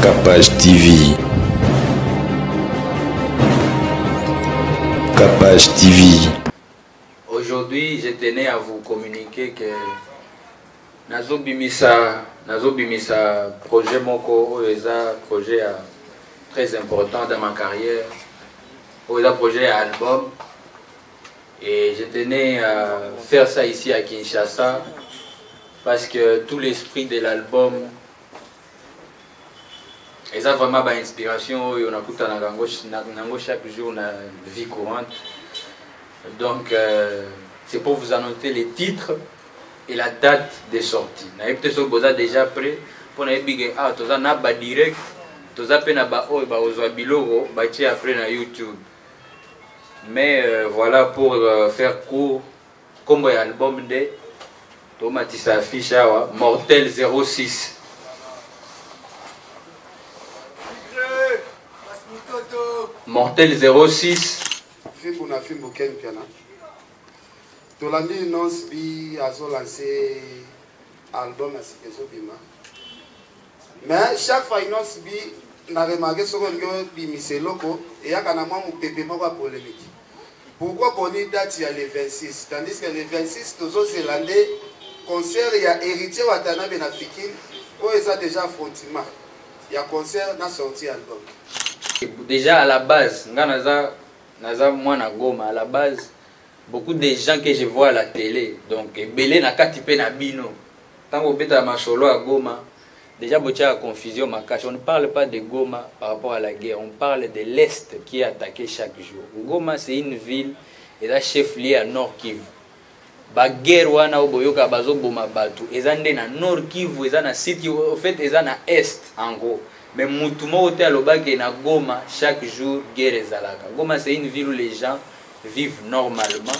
Capage TV. Capage TV. Aujourd'hui, je tenais à vous communiquer que Nazo Bimisa projet Moko, un projet très important dans ma carrière, un projet album. Et je tenais à faire ça ici à Kinshasa parce que tout l'esprit de l'album et ça vraiment ma inspiration, on a tout en chaque jour dans la vie courante. Donc c'est pour vous annoncer les titres et la date de sortie. Peut-être que vous avez déjà prêt pour nous dire ah tu as na ba direct, tu as peine ba oh ba ozwa biloko ba ti après na YouTube. Mais voilà pour faire court comme l'album de Tomatisa Fichawa Mortel 06. Mortel 06. Fibuna Fimbo Ken Piana. Tolandi annonce bi azo lancé album à Sikezo Bima. Mais chaque fois annonce bi na remarqué ce qu'on bi miseloko et ya kana mwa mupepe moko polémique. Pourquoi qu'on y date il y a le 26 tandis que le 26 toujours c'est l'année concert il y a héritier Watana Benafikine où ils ont déjà frontiment. Il y a concert na sorti album. Déjà à la base, naza mwana Goma à la base beaucoup de gens que je vois à la télé donc belé na katipe na bino tango beta masolo à Goma déjà botia la confusion makache. On ne parle pas de Goma par rapport à la guerre, on parle de l'Est qui est attaqué chaque jour. Goma c'est une ville et la chef-lieu à Nord Kivu. Ba guerre wana oboyoka bazo boma batu ezande na Nord Kivu ezana city au fait ezana Est en gros. Mais Moutouma ote alobaki na Goma chaque jour guerre ezalaka. Goma c'est une ville où les gens vivent normalement.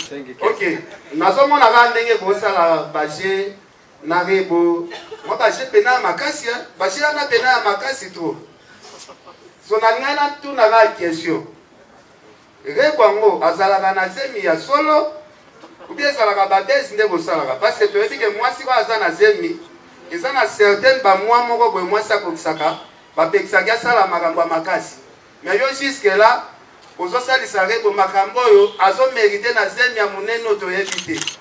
Ok, nazo mona ka ndenge bosala baje na rebo. Moi baje pena makasi hein, baje na pena makasi trop. So na ngana tu na ka question. Rekwango azalaka na zemi ya solo ou bien azalaka badesi nde bosalaka parce que tu dis que moi si ko azana zemi, ezana certaines ba moi moko boy moi ça comme ça ka. Mais jusque là,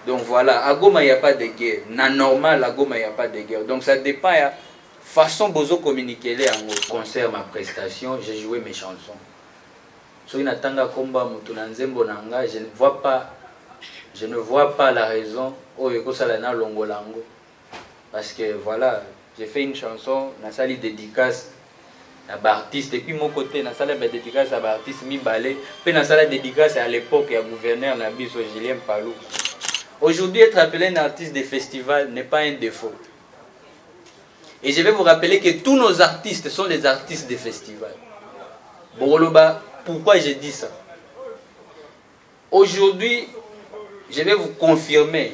donc voilà, à Goma il n'y a pas de guerre. Na normal, à Goma il n'y a pas de guerre. Donc ça dépend de la façon dont vous communiquez en concert, ma prestation, j'ai joué mes chansons. Je ne vois pas la raison parce que voilà, j'ai fait une chanson, na sali dédicace à l'artiste, et puis mon côté, na sali dédicace à l'artiste mi balé, puis na sali dédicace à l'époque à gouverneur Nabiso Julien Palou. Aujourd'hui, être appelé un artiste de festival n'est pas un défaut. Et je vais vous rappeler que tous nos artistes sont des artistes de festival. Boroloba, pourquoi j'ai dit ça? Aujourd'hui, je vais vous confirmer.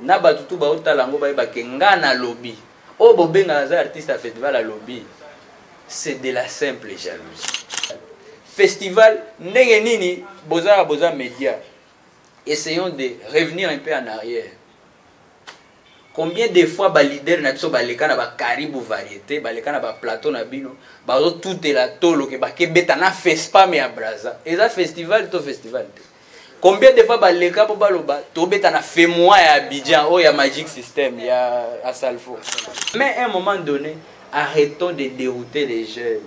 Naba tutu ba otalango ba ba kenga na lobby. O bobenga za artiste à festival à lobby. C'est de la simple jalousie. Festival ndenge nini boza média. Essayons de revenir un peu en arrière. Combien de fois ba leader na biso ba leka na ba Caribou variété, ba leka na ba plateau na bino, ba zo tout la tolo ke ba ke beta na fespa me à Braza. Eza festival to festival. Combien de fois baleka pour baloba tobeta na Femois à Abidjan ou ya Magic System ya à Salfo. Mais à un moment donné, arrêtons de dérouter les jeunes.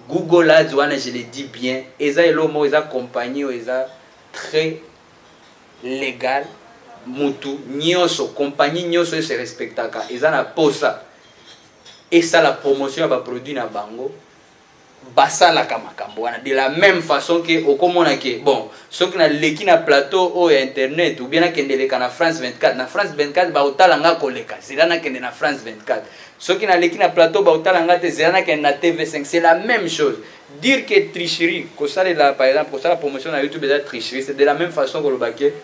Google Ads, je le dis bien, eza elomo eza compagnie eza très légal. Mutu nyonso compagnie nyonso se respectaka eza na posa. Et ça la promotion ba produit na bango. Basala kamakambo de la même façon que au komona ke bon ceux qui na leki na plateau ou internet ou bien na kendeleka na France 24 na France 24 ba otalanga koleka zela na kende na France 24 ceux qui na leki na plateau ba otalanga te zela na kende na TV5 c'est la même chose. Dire que tricherie que ça là par exemple pour ça la promotion na YouTube est tricherie, c'est de la même façon que le baké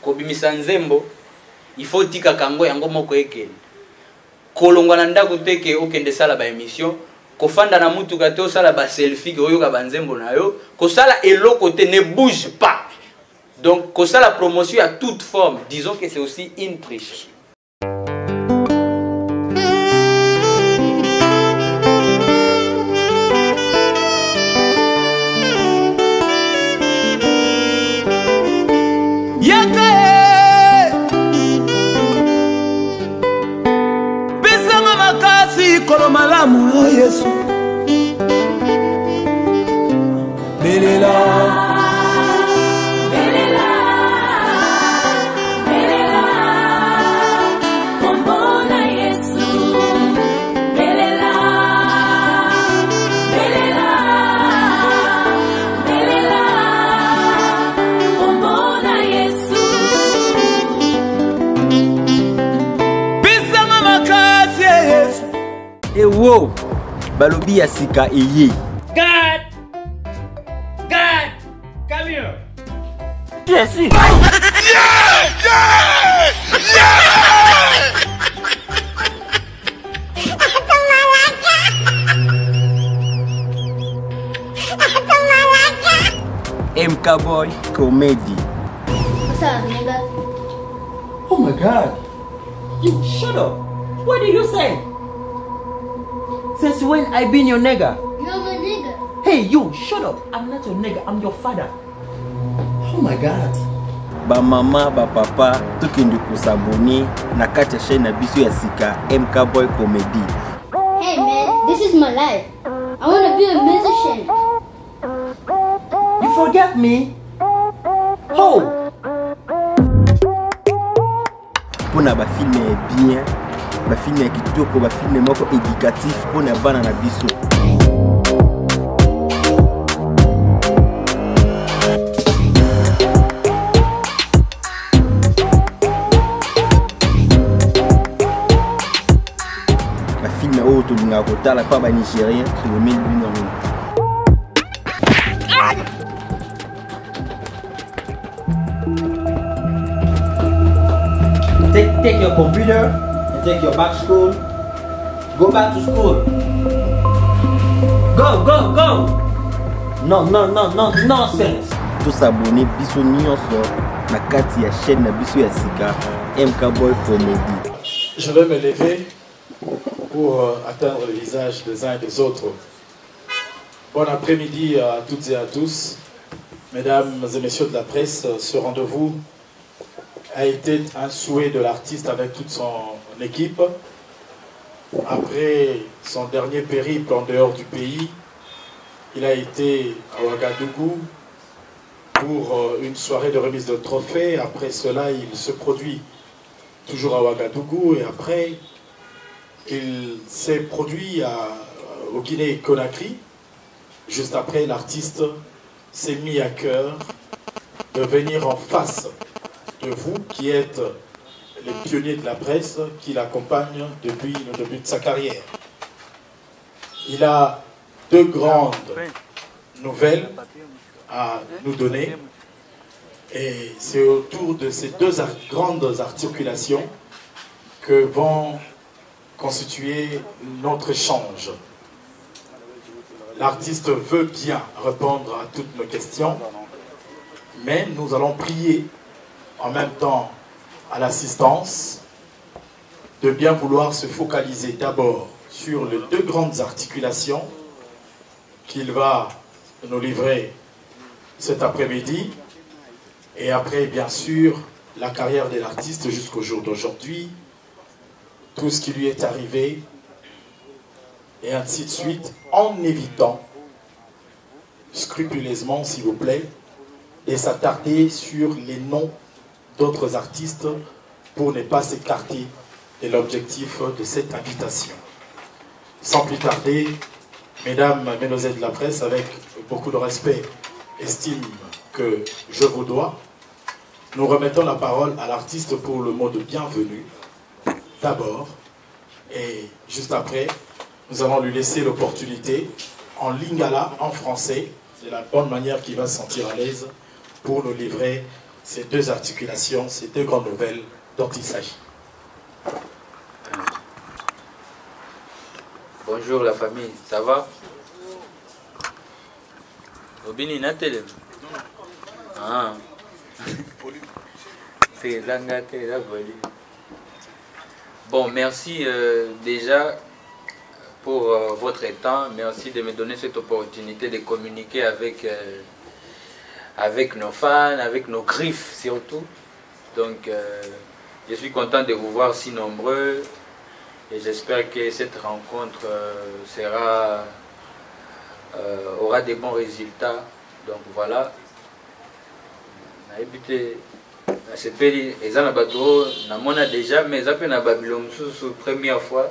ko bimisa nzembo il faut tika kango yango moko ekele kolongwa na ndako te ke okende sala ba émission kofanda na mutu kate osala ba selfie ke oyoka banzembo na yo kosala eloko te ne bouge pas. Donc kosala promotion à toute forme, disons que c'est aussi une triche. malamu o Yesu belela belela belela kombona Yesu belela belela belela kombona Yesu pisanga makasi ya Yesu ewo balobi ya sika eye God! God! Come here! yes MK Boy Comedy. What's up, nigga? Oh my god. You shut up. What did you say? Since when I been your nigga? You're my nigga. Hey you, shut up. I'm not your nigga, I'm your father. Oh my god. Ba mama, ba papa, tukindi kusabuni na kati ya chaîne na biso ya sika MK Boy Comedy. Hey man, this is my life. I want to be a musician. You forget me? Oh! Pona ba film bien, ba film ya kitoko, ba film moko éducatif pona bana na biso. Ba film oyo tolinga kotala pa ba Nigérien, tolomeli bino ngo. Take your computer and take your back to school. Go back to school. Go, go, go. No, nonsense. Tous s'abonner biso nyonso na kati ya chaîne na biso ya sika MK Boy Comedy. Je vais me lever pour atteindre le visage des uns et des autres. Bon après-midi à toutes et à tous. Mesdames et messieurs de la presse, ce rendez-vous a été un souhait de l'artiste avec toute son équipe. Après son dernier périple en dehors du pays, il a été à Ouagadougou pour une soirée de remise de trophées. Après cela, il se produit toujours à Ouagadougou et après, il s'est produit au Guinée-Conakry. Juste après, l'artiste s'est mis à cœur de venir en face de vous qui êtes les pionniers de la presse qui l'accompagnent depuis le début de sa carrière. Il a deux grandes nouvelles à nous donner et c'est autour de ces deux grandes articulations que vont constituer notre échange. L'artiste veut bien répondre à toutes nos questions, mais nous allons prier en même temps à l'assistance de bien vouloir se focaliser d'abord sur les deux grandes articulations qu'il va nous livrer cet après-midi et après bien sûr la carrière de l'artiste jusqu'au jour d'aujourd'hui, tout ce qui lui est arrivé et ainsi de suite, en évitant scrupuleusement s'il vous plaît de s'attarder sur les noms d'autres artistes pour ne pas s'écarter de l'objectif de cette invitation. Sans plus tarder, mesdames, mesdemoiselles de la presse, avec beaucoup de respect, estime que je vous dois, nous remettons la parole à l'artiste pour le mot de bienvenue, d'abord, et juste après, nous allons lui laisser l'opportunité, en lingala, en français, c'est la bonne manière qu'il va se sentir à l'aise, pour nous livrer ces deux articulations, ces deux grandes nouvelles dont il s'agit. Bonjour la famille, ça va? Obini na télé. Ah. C'est zangaté la volée. Bon, merci déjà pour votre temps. Merci de me donner cette opportunité de communiquer avec avec nos fans, avec nos griffes surtout. Donc, je suis content de vous voir si nombreux. Et j'espère que cette rencontre aura des bons résultats. Donc voilà. C'était déjà mais ça fait première fois.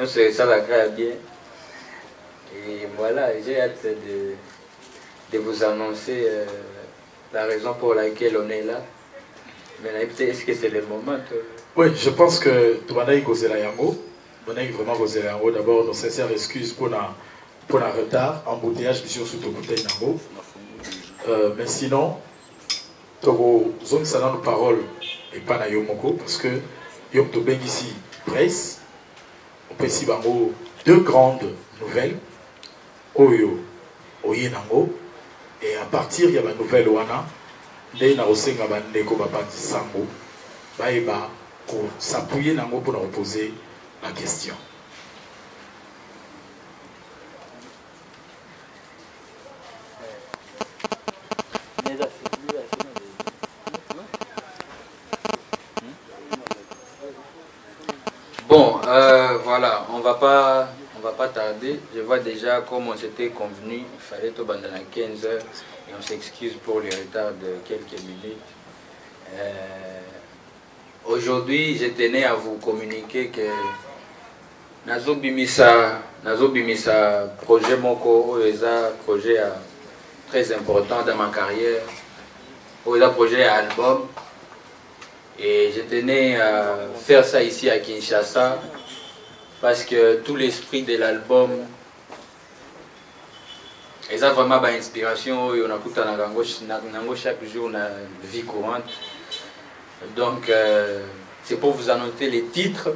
Ça la crée bien. Et voilà, j'ai hâte de vous annoncer la raison pour laquelle on est là. Mais est-ce que c'est le moment? Oui, je pense que tu vas vraiment gozer la yango. D'abord, nos sincères excuses pour le retard, embouteillage, bien sûr, sous ton bouteille yango. Mais sinon, Togo, zone ça nos paroles et pas na yomoko parce que yom to ben ici presse. On peut ici bango deux grandes nouvelles. Oyo, Oyenango, et à partir il y a une nouvelle wana, dès na osenga bandeko bapati sango, baeba ko s'appuyer nango pour nous poser la question. Bon, voilà, on va pas tarder. Je vois déjà comme on s'était convenu, il fallait tout bandana à 15 h et on s'excuse pour le retard de quelques minutes. Aujourd'hui, je tenais à vous communiquer que Nazo Bimisa projet Moko, un projet très important dans ma carrière, un projet album. Et je tenais à faire ça ici à Kinshasa parce que tout l'esprit de l'album et ça vraiment une inspiration on a tout en chaque jour dans la vie courante. Donc c'est pour vous annoncer les titres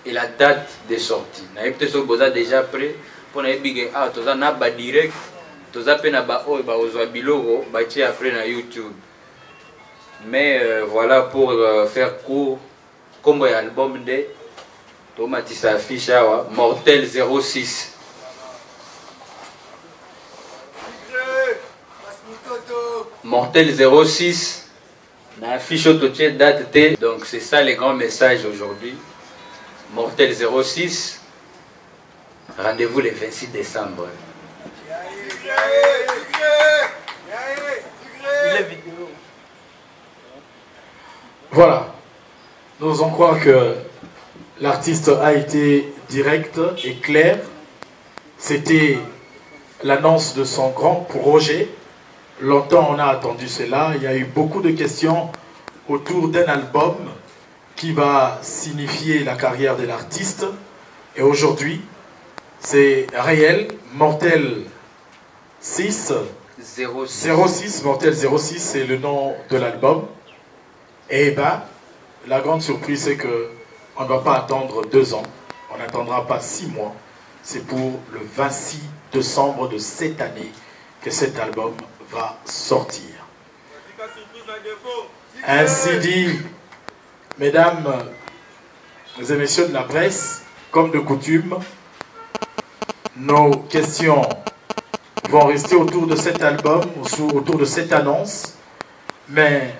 et la date de sortie. Peut-être que déjà prêt pour nous dire ah tout ça n'a pas direct, tout ça peut na ba o ba ozwa biloko ba ti après na YouTube. Mais voilà pour faire court comme l'album de Tomatissa affiche Mortel 06. Mortel 06 na affiche autotier date T. Donc c'est ça les grands messages aujourd'hui. Mortel 06. Rendez-vous le 26 décembre. Voilà, nous osons croire que l'artiste a été direct et clair. C'était l'annonce de son grand projet. Longtemps on a attendu cela. Il y a eu beaucoup de questions autour d'un album qui va signifier la carrière de l'artiste. Et aujourd'hui, c'est réel. Mortel 06, Mortel 06, c'est le nom de l'album. Et bien, la grande surprise, c'est qu'on ne va pas attendre 2 ans, on n'attendra pas 6 mois. C'est pour le 26 décembre de cette année que cet album va sortir. Ainsi dit, mesdames et messieurs de la presse, comme de coutume, nos questions vont rester autour de cet album, autour de cette annonce, mais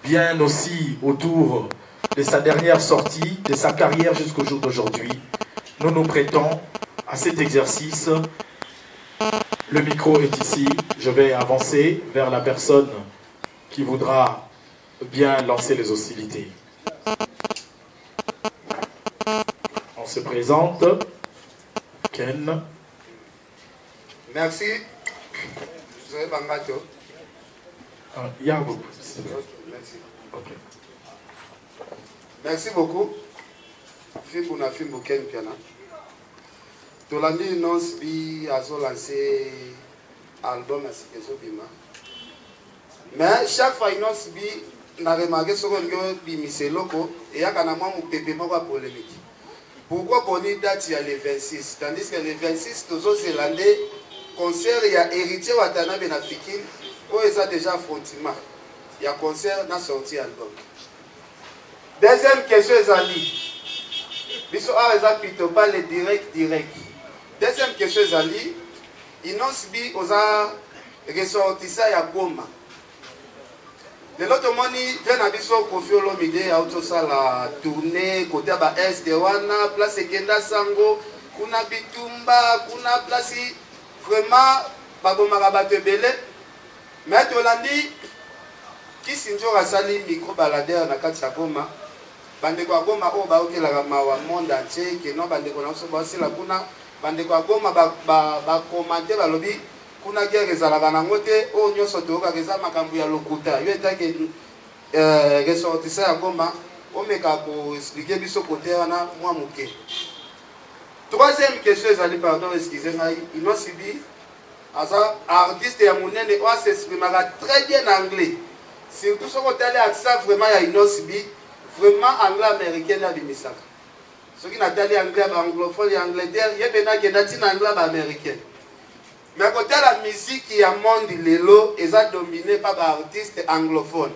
bien aussi autour de sa dernière sortie, de sa carrière jusqu'au jour d'aujourd'hui. Nous nous prêtons à cet exercice. Le micro est ici. Je vais avancer vers la personne qui voudra bien lancer les hostilités. On se présente. Ken. Merci. Zoé Bangato. Yago. Merci. Okay. Merci beaucoup. Film na film Ken Piana. Tolandi nonce bi azo lancé album à Sikezo Bima. Mais chaque fois il nonce bi na remarqué ce que bi miseloko et ya kana mwa mupepe moko polémique. Pourquoi poni date il y a le 26 tandis que le 26 tozo zélandais concert il y a héritier Watanabe na Fikine où ils ont déjà frontiment. Il y a concert na sorti album. Deuxième question ezali. Biso a eza plutôt pas le direct. Deuxième question ezali. Inonce bi oza ressortissa ya Goma. lelo tomoni ve na biso Koffi Olomide autosala tourner côté ba est wana place ekenda sango kuna bitumba kuna place vraiment babomaka bato ebele mais tolandi Kisinjo asali micro baladeur na kati ya Goma bandeko ya Goma oyo baokelaka mawa monde entier keno bandeko na biso basila kuna bandeko ya Goma bakomante balobi kuna guerre ezalaka nango te oyo nyonso toyokaka eza makambo ya lokuta yo etake ressortissant ya Goma omeka koexplike biso kote wana mwa moke. Troisième question ezali pardon excusez ngai Inosibi aza artiste ya monene oyo s'exprimaka très bien en anglais surtout ce qu'on a accent vraiment à Inosibi vraiment anglais américain na bimisaka ce qui natali anglais anglophone ya Angleterre yebena kendati na anglais américain mais côté la musique ya monde lelo est dominé par des artistes anglophones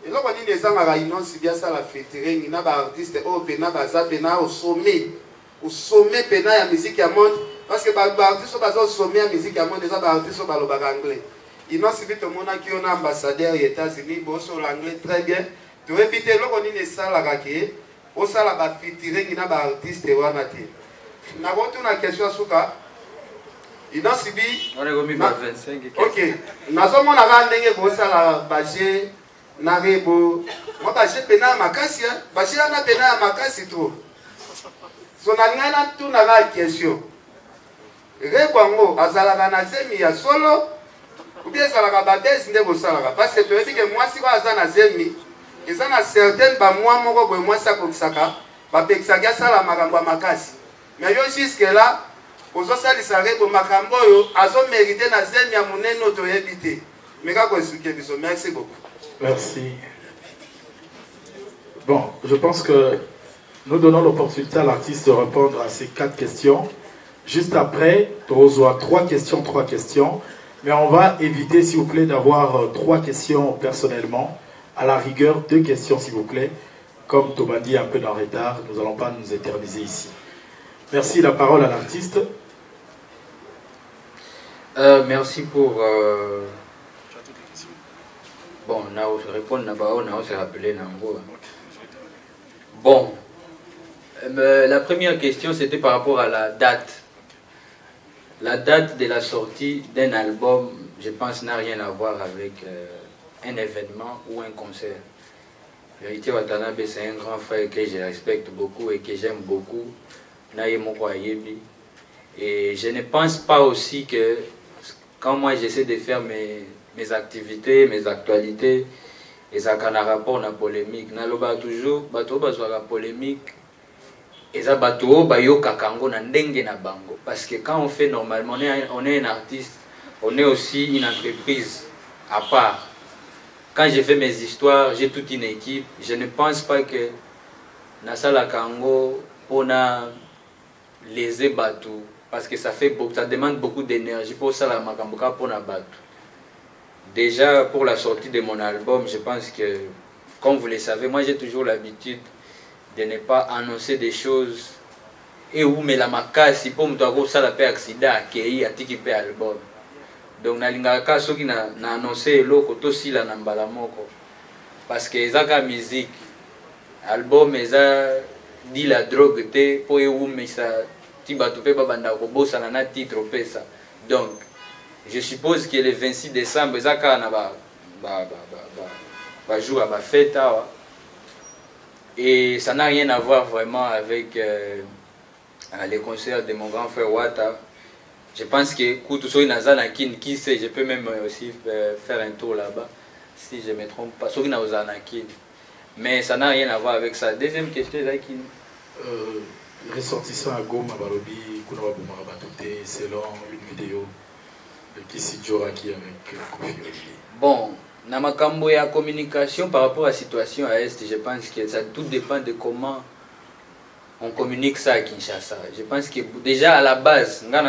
et là on dit les gens à Inosibi ça la featuring na ba artiste au pena baza pena au sommet pena ya musique ya monde parce que ba artiste baza au sommet ya musique ya monde des artistes balobaka anglais. Inosibi tout le monde qui est ambassadeur aux États-Unis, bon sur l'anglais très bien. Tu répètes le qu'on est ça la raquette, au ça la bas featuring qui n'a pas artiste ou amateur. N'a pas une question sur ça. Inosibi. On est remis par 25. Ok. N'a pas mon argent n'engagé pour ça la bâcher, n'arribo. Moi bâcher pena makasi, bâcher na pena makasi trop. Son angana tout n'a pas question. Rebongo azalaka na zemi ya solo. Ou bien ça la baptême n'est pas ça parce que tu dis que moi si va à na zemi et ça na certaines ba moi moko boy moi ça comme ça ba pexaga ça la makambo makasi mais yo jusque là ozo sali sare bo makambo yo azo mériter na zemi ya monene to yebité mais ka ko expliquer biso. Merci beaucoup. Merci. Bon, je pense que nous donnons l'opportunité à l'artiste de répondre à ces 4 questions. Juste après, tu reçois 3 questions. Mais on va éviter, s'il vous plaît, d'avoir 3 questions personnellement. À la rigueur, 2 questions, s'il vous plaît. Comme Thomas dit, un peu en retard, nous n'allons pas nous éterniser ici. Merci, la parole à l'artiste. Merci pour... Bon, on répondre, on se rappeler. Bon, la première question, c'était par rapport à la date. La date de la sortie d'un album, je pense, n'a rien à voir avec un événement ou un concert. Vérité Watanabe, c'est un grand frère que je respecte beaucoup et que j'aime beaucoup. Et je ne pense pas aussi que quand moi j'essaie de faire mes activités, mes actualités, et ça a un rapport à la polémique. Naloba toujours, bato bazwa polémique. Et ça bato bayo kakango na ndenge na bango parce que quand on fait normalement on est un artiste, on est aussi une entreprise à part. Quand je fais mes histoires, j'ai toute une équipe. Je ne pense pas que Nasala Kango on a léser bateau parce que ça demande beaucoup d'énergie pour ça la makamboka pour na bateau. Déjà pour la sortie de mon album, je pense que comme vous le savez, moi j'ai toujours l'habitude de ne pas annoncer des choses et où mais la makasi pour me dire ça la paix accident qui a tiki pe album. Donc na lingaka ceux qui na annoncé loko to si la nambala moko parce que ezaka musique album eza dit la drogue te pour où mais ça tiba to pe babanda ko bossa na titre pesa. Donc je suppose que le 26 décembre ezaka na ba jour à ba fête. Et ça n'a rien à voir vraiment avec les concerts de mon grand frère Wata. Je pense que Koutousoi Nazanakin, qui sait, je peux même aussi faire un tour là-bas, si je ne me trompe pas. Mais ça n'a rien à voir avec ça. Deuxième question, ressortissant à Goma Balobi, Kounawa Boumarabatouté, selon une vidéo de Kisidjora qui avec Koffi. Bon. Dans ma cambo ya communication par rapport à la situation à Est, je pense que ça tout dépend de comment on communique ça à Kinshasa. Je pense que déjà à la base, moi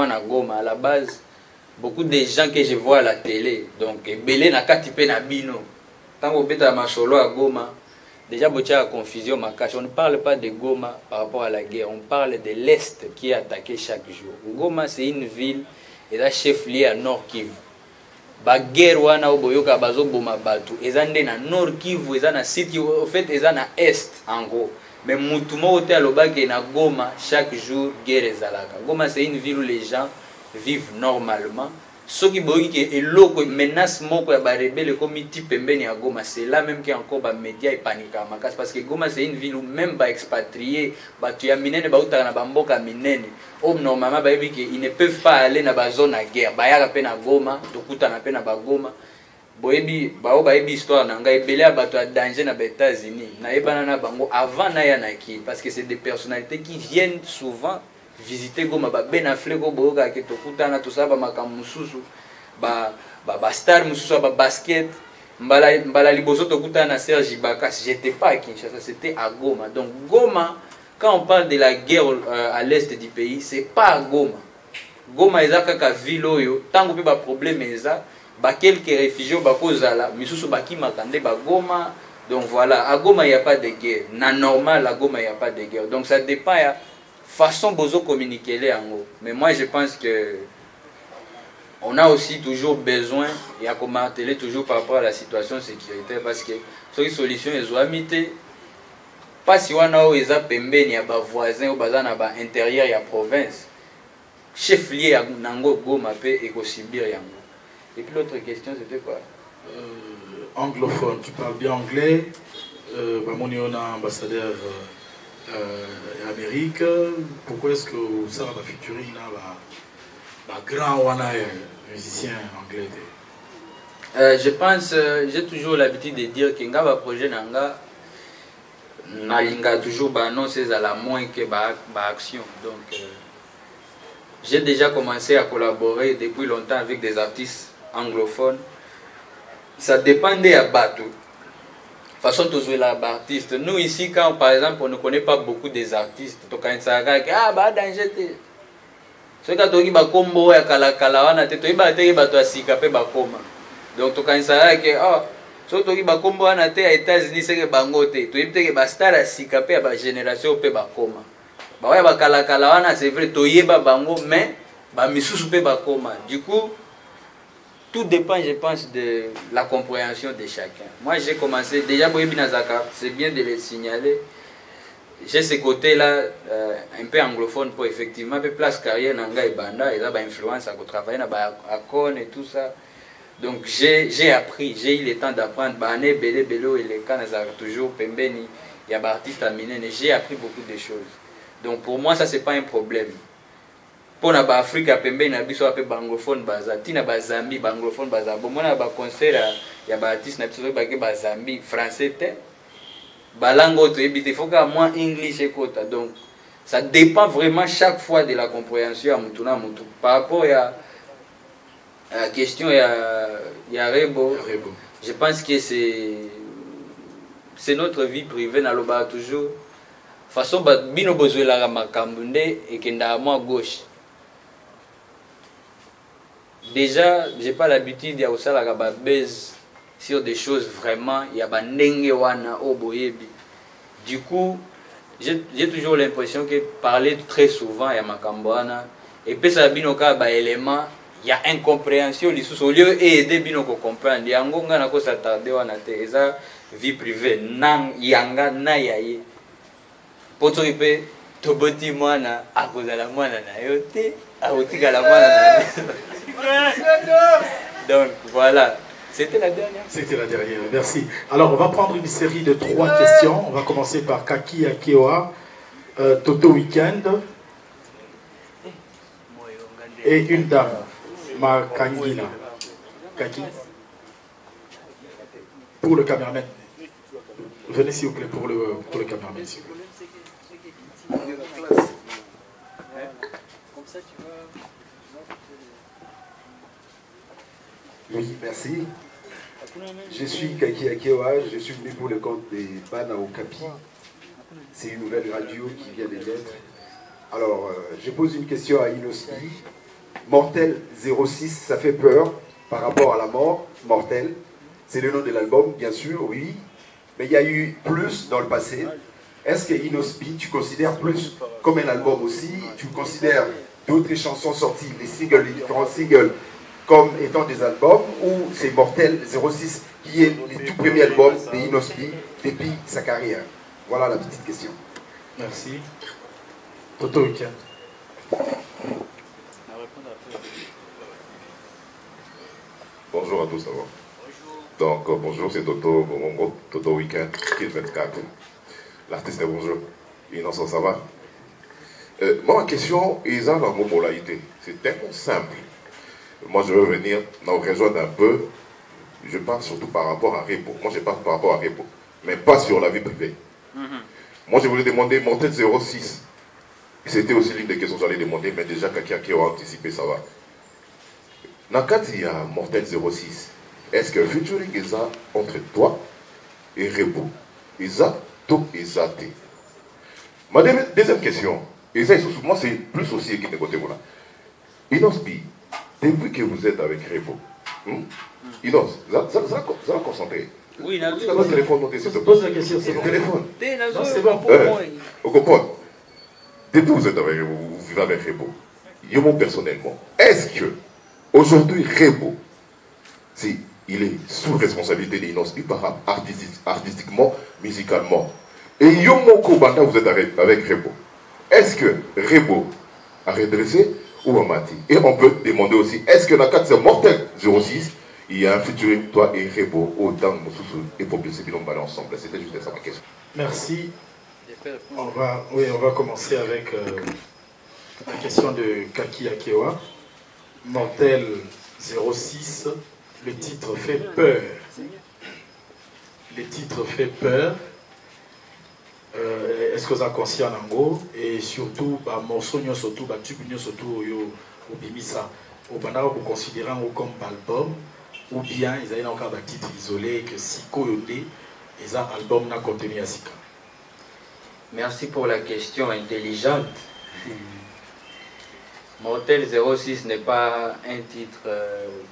na Goma, à la base, beaucoup de gens que je vois à la télé, donc Belé na katipé na bino. Tant qu'on bête à ma solo à Goma, déjà beaucoup de confusion ma cache. On ne parle pas de Goma par rapport à la guerre, on parle de l'Est qui est attaqué chaque jour. Goma c'est une ville et là chef-lieu à Nord Kivu. baguerre wana oboyoka bazoboma bato eza nde na Nord Kivu, eza na Sud Kivu, au fait eza na Est en gros. Mais mutu moko te alobaki na Goma chaque jour guerre ezalaka. Goma c'est une ville où les gens vivent normalement. Ce qui boyi que eloko menace moko ya ba rebelle comme type pembeni ya Goma, c'est là même qu'il y a encore ba médias et panique makas parce que Goma c'est une ville où même ba expatriés, ba tu ya minene ba utaka na bamboka minene. Normalement ba yebi que ils ne peuvent pas aller na ba zone à guerre. Ba yaka pe na Goma, dokuta na pe na ba Goma. Boyebi bao bayebi histoire na ngai ebele ya bato ya danger na États-Unis. Na yebana na bango avant na ya na ki parce que c'est des personnalités qui viennent souvent visiter Goma ba Ben Affleck ko boyoka ke tokutana to saba makambo mususu ba star mususu ba basket mbala liboso tokutana na Serge Ibaka. J'étais pas à Kinshasa, c'était à Goma. Donc Goma, quand on parle de la guerre à l'est du pays, c'est pas à Goma. Goma eza kaka ville oyo tango pe ba problème eza ba quelques réfugiés ba kozala misusu ba kimakande ba Goma. Donc voilà, à Goma il y a pas de guerre. Na normal à Goma il y a pas de guerre. Donc ça dépend ya façon bozo communiquer les en haut. Mais moi je pense que on a aussi toujours besoin et à commenter toujours par rapport à la situation sécuritaire parce que sur solution ils ont amité pas si on a ils a pembeni ya ba voisins ou bazana ba intérieur ya province chef lié à Nango Goma pe et subir yango. Et puis l'autre question c'était quoi? Anglophone, tu parles bien anglais. Mon ambassadeur Amérique. Pourquoi est-ce que ça va futurer là grand wana musicien anglais? Je pense, j'ai toujours l'habitude de dire que nga ba projet nanga nalinga toujours ba annoncer à la moins que ba action. Donc j'ai déjà commencé à collaborer depuis longtemps avec des artistes anglophones. Ça dépendait à bateau. Façon de jouer la artiste. Nous ici, quand par exemple on ne connaît pas beaucoup des artistes, donc quand ça ah bah danger te. Ce que tu dis bah combo ya kala wana te, tu bah te bah tu asika pe bah koma. Donc tu quand ça que ah ce que tu dis bah combo wana te à États-Unis c'est que bango te. Tu dis que bah star asika pe bah génération pe bah koma. Bah ouais bah kala wana c'est vrai tu yeba bango mais bah misusu pe bah koma. Du coup tout dépend, je pense, de la compréhension de chacun. Moi, j'ai commencé, déjà, c'est bien de le signaler. J'ai ce côté-là, un peu anglophone, pour effectivement, un peu place carrière, nanga et banda, et là, influence à travailler à Con et tout ça. Donc, j'ai appris, j'ai eu le temps d'apprendre. Bané, belé, bello, et les cas, toujours, pembeni, il y a des artistes à minen, et j'ai appris beaucoup de choses. Donc, pour moi, ça, c'est pas un problème. Pour na ba Afrique pembeni na biso ape bangophone baza tina ba Zambie bangophone baza bon mona ba concert ya ba artiste na biso ba ke ba Zambie français te ba langue autre ebite faut que moi English ekota. Donc ça dépend vraiment chaque fois de la compréhension à mutu na mutu par rapport à la question ya Rebo. Je pense que c'est notre vie privée na loba toujours façon ba bino besoin la makambo nde ekenda à moi gauche. Déjà, j'ai pas l'habitude d'y avoir la base sur des choses vraiment, il y a bandenge wana oboyebi. Du coup, j'ai toujours l'impression que parler très souvent il y a makamboana et puis ça binoka ba élément, il y a incompréhension lisous au lieu aider binoko comprendre. Yango ngana ko s'attarder wana te eza vie privée nang yanga na yaye. Poto ipe toboti mwana akozala mwana na yote, aotika la mwana na. Donc voilà, c'était la dernière. C'était la dernière, merci. Alors on va prendre une série de 3 questions. On va commencer par Kaki Akewa, Toto Weekend et une dame, Makangina. Kaki. Pour le cameraman. Venez s'il vous plaît pour le cameraman s'il vous plaît. Oui, merci. Je suis Kaki Akewa, je suis venu pour le compte des Bana Okapi. C'est une nouvelle radio qui vient de naître. Alors, je pose une question à Inospi. Mortel 06, ça fait peur par rapport à la mort. Mortel, c'est le nom de l'album, bien sûr, oui. Mais il y a eu plus dans le passé. Est-ce que Inospi, tu considères plus comme un album aussi? Tu considères d'autres chansons sorties, les singles, les différents singles comme étant des albums ou c'est Mortel 06 qui est le tout premier album de Inospi depuis sa carrière? Voilà la petite question. Merci. Toto Weekend. Bonjour à tous d'abord. Donc bonjour, c'est Toto Bomongo, Toto Weekend, Kid 24. L'artiste est bonjour. Innocent, ça va? Moi, ma question est dans la modalité. C'est tellement simple. Moi, je veux venir nous rejoindre un peu. Je parle surtout par rapport à Repo. Moi, je parle par rapport à Repo, mais pas sur la vie privée. Moi, je voulais demander Mortel 06. C'était aussi l'une des questions que j'allais demander, mais déjà, quelqu'un qui a anticipé, ça va. Nakati, il y a Mortel 06. Est-ce que featuring est ça entre toi et Repo? Est ça tout et ça? Ma deuxième question, et ça, moi, c'est plus aussi qui est côté là. Inospi, depuis que vous êtes avec Repo, Inos, ça va concentrer. Oui, le téléphone, je pose la question, c'est le téléphone. Non, c'est bon. Au comprendre. Depuis que vous êtes avec Repo, vous vivez avec Repo, moi personnellement, est-ce que aujourd'hui Repo, si il est sous responsabilité d'Inospi par artistiquement, musicalement, et Yomoko Banda, vous êtes avec Repo, est-ce que Repo a redressé ou a mati? Et on peut demander aussi, est-ce que dans le cadre de Mortel 06, il y a un featuring toi et Repo autant et pour que ces bilans balles ensemble? C'était juste ça ma question. Merci. On va commencer avec la question de Kaki Akewa. Mortel 06, le titre fait peur. Le titre fait peur. Est-ce que vous êtes conscient en gros? Et surtout, morceau, surtout, tube, surtout, au Bimisa, au Banda, vous considérez comme album, ou bien ils ont encore des titres isolés que si Koyode, ils ont un album n'a contenu à Sika. Merci pour la question intelligente. Mortel 06 n'est pas un titre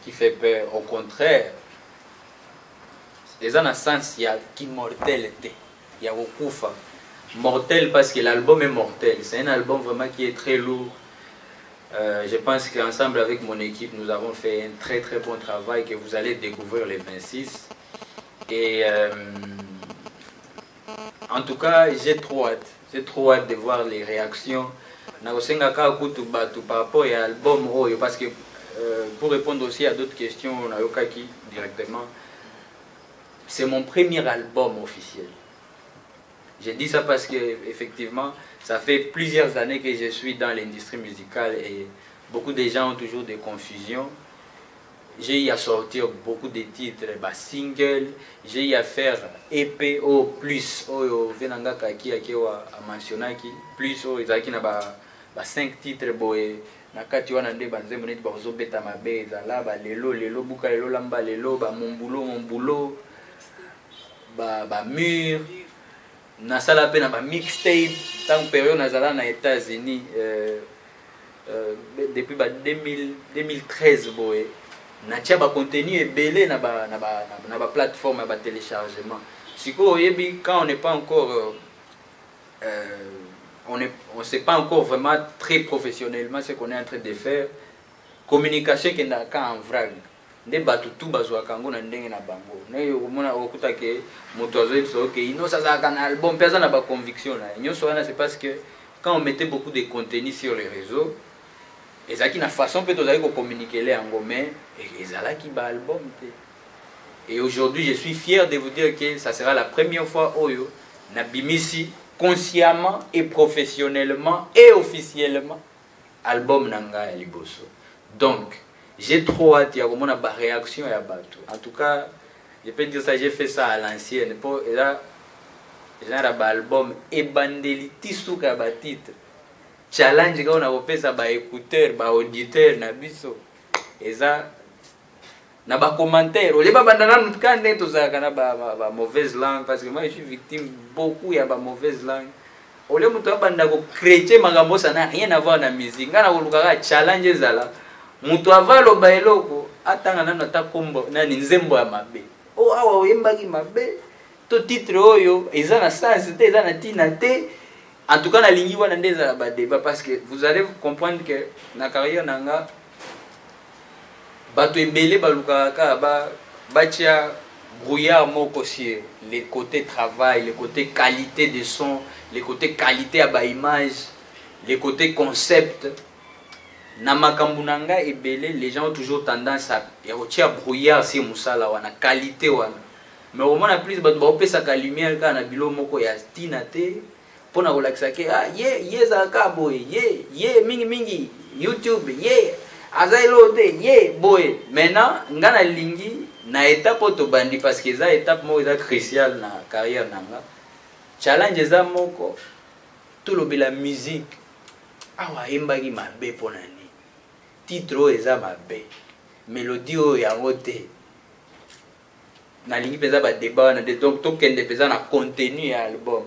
qui fait peur, au contraire. Les en a sens, il y a qui mortalité, il y a beaucoup de mortel parce que l'album est mortel. C'est un album vraiment qui est très lourd. Je pense qu'ensemble avec mon équipe, nous avons fait un très très bon travail que vous allez découvrir les 26. Et en tout cas, j'ai trop hâte de voir les réactions. Par rapport à l'album, parce que pour répondre aussi à d'autres questions, directement, c'est mon premier album officiel. J'ai dit ça parce que effectivement, ça fait plusieurs années que je suis dans l'industrie musicale et beaucoup de gens ont toujours des confusions. J'ai eu à sortir beaucoup de titres, singles, j'ai eu à faire EP au plus, venanga kaki akewa mentionaki plus ezaki na 5 titres boye nakati wana nde banzembo neti bazobeta mabe ezala ba lelo buka lelo lamba lelo ba mon boulot ba mur nasala pe na ba mixtape tant période nazala na États-Unis depuis 2013 boye natia ba contenu ebele na ba plateforme ba téléchargement. Siko yebi quand on n'est pas encore on sait pas encore vraiment très professionnellement ce qu'on est en train de faire. Communication qui n'a qu'à en vrac. Nde batu tout bazwa kango na ndenge na bango. Ne omona okuta ke moto azo ke ino ça ça un album personne n'a pas conviction là. Nyoso wana c'est parce que quand on mettait beaucoup de contenu sur les réseaux, et ça qui na façon peut être communiquer les en mais et ça là qui ba album. Et aujourd'hui, je suis fier de vous dire que ça sera la première fois oyo na bimisi consciemment et professionnellement et officiellement album nanga ya liboso. Donc, j'ai trop hâte ya komona ba réaction ya bato. En tout cas, je peux dire ça, j'ai fait ça à l'ancienne pour et là genre ba album et bandeli tisuka ba titre. Challenge quand on a repensé ba écouteur, ba auditeur na biso. Et ça na ba commentaire, les ba bandana nous quand tout ça kana ba mauvaise langue parce que moi je suis victime beaucoup ya ba mauvaise langue. Ole mutu abanda ko chrétien magambo ça n'a rien à voir na musique. Ngana ko lukaka challenge zala. Mutu avalo ba eloko atanga nano atakombo nani nzembo ya mabe. Oh awa oyembaki mabe. To titre oyo eza na sens te eza na tina te. En tout cas na lingi wana ndeza ba débat parce que vous allez comprendre que na carrière nanga bato ebele balukaka batia brouillard moko sur les côtés travail, les côtés qualité de son, les côtés qualité à image, les côtés concept. Na makambu nanga ebele, les gens ont toujours tendance à tirer brouillard sur musala wana qualité wana. Mais au moins plus bato ba opesa ka lumière ka na bilo moko ya stina te pona kolakisa ke ye za ka boy ye mingi YouTube ye azailo te ye boy. Maintenant ngana lingi na étape to bandi parce que ça étape mo eza crucial na carrière nanga. Challenge za moko tout le la musique awa imbagi mabe pona ni titre eza mabe mélodie o yango te na lingi peza ba débat na donc to kende peza na contenu ya album.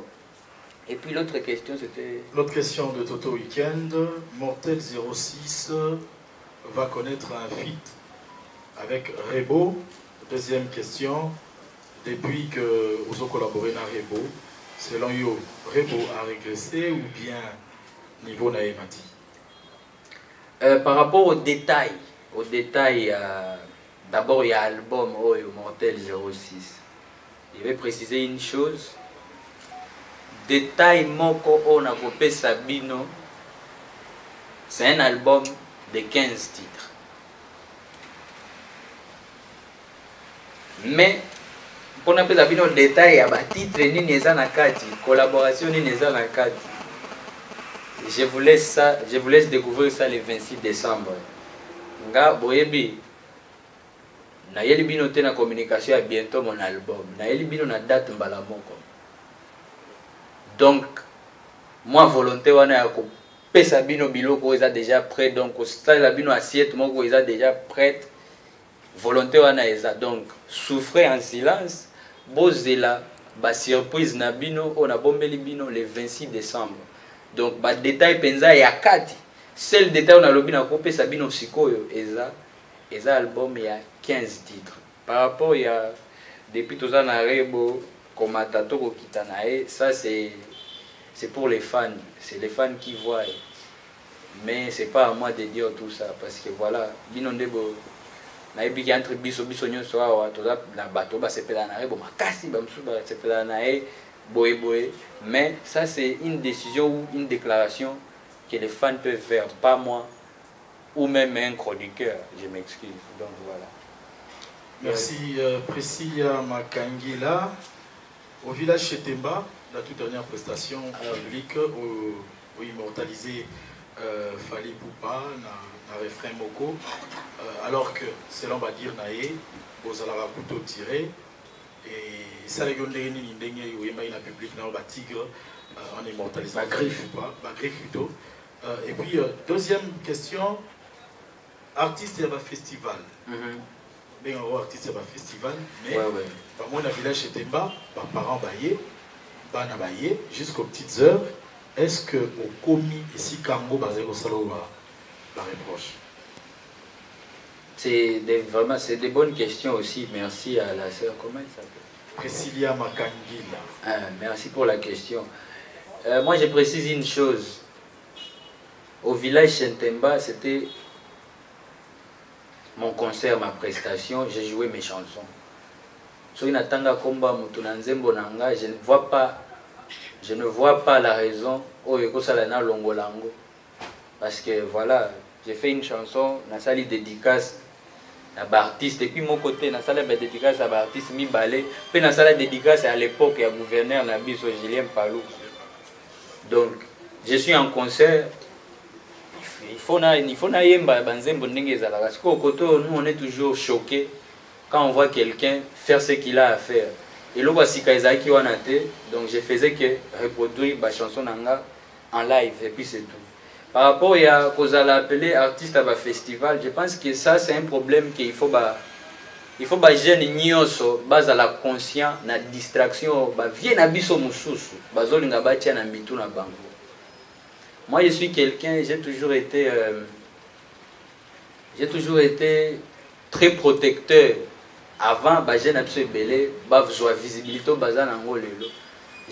Et puis l'autre question c'était l'autre question de Toto Weekend. Mortel 06 va connaître un feat avec Rebo. Deuxième question, depuis que vous avez collaboré avec Rebo, selon vous, Rebo a régressé ou bien niveau Naïmati? Par rapport aux détails, d'abord il y a l'album Mortel 06. Je vais préciser une chose. Détail moko on a coupé Sabino, c'est un album de 15 titres. Mais pour nous appeler Sabino détail, il y a des titres ni neza na kati, collaboration ni neza na kati. Je vous laisse découvrir ça le 26 décembre. Nga boyebi na yeli bino te na communication à bientôt mon album. Na yeli bino na date mbala moko. Donc moi volonté wana ya ko pesa bino biloko eza déjà prêt, donc ça la bino assiette moko eza déjà prête. Volonté wana eza, donc souffrez en silence. Bozela ba surprise na bino on a bombeli bino le 26 décembre. Donc ba détail penza ya kati. Seul détail on a lobi na ko pesa bino sikoyo eza album ya 15 titres. Par rapport ya depuis tout ça na Rebo komata to ko kitanae, ça c'est pour les fans, c'est les fans qui voient. Mais c'est pas à moi de dire tout ça parce que voilà, bino ndebo na ebi entre biso nyonso awa to la bato ba sepela na Rebo makasi ba msu ba sepela na boé. Mais ça c'est une décision ou une déclaration que les fans peuvent faire, pas moi ou même un chroniqueur. Je m'excuse. Donc voilà. Merci Priscilla Makangila. Au village Chetemba, la toute dernière prestation publique où immortalisé Fali Poupa na refrain Moko, alors que selon va dire Naé, Bozala couteau tiré et ça les gondé ni ndenge ou yema ina public na ba tigre en immortalisant griffe plutôt. Et puis deuxième question, artiste et festival. Ben artiste et festival, mais par mon village Chetemba, par parents baillés, bana baillés jusqu'aux petites heures. Est-ce que au commis ici Kango basé au salon la reproche? C'est vraiment des bonnes questions aussi. Merci à la sœur. Comment elle s'appelle? Priscilla Makangila. Merci pour la question. Moi je précise une chose. Au village Chetemba, c'était mon concert, ma prestation, j'ai joué mes chansons. Je ne vois pas la raison parce que voilà, j'ai fait une chanson, na sali dédicace à l'artiste, depuis mon côté, na sali dédicace à l'artiste mi balé, puis na sali dédicace à l'époque il y a gouverneur Nabiso Julien Palou. Donc, je suis en concert. Il faut yemba banzembo ndenge ezala parce qu'au côté nous on est toujours choqué quand on voit quelqu'un faire ce qu'il a à faire. Et là voici Kaizaki wanate, donc je faisais que reproduire ma chanson nanga en live et puis c'est tout. Par rapport à kozala appelé artiste à festival, je pense que ça c'est un problème qu'il faut jeune nyonso base à la conscient na distraction ba vie na biso mususu bazolinga batia na mitu na bango. Moi, je suis quelqu'un, j'ai toujours été très protecteur. Avant, j'ai besoin de visibilité.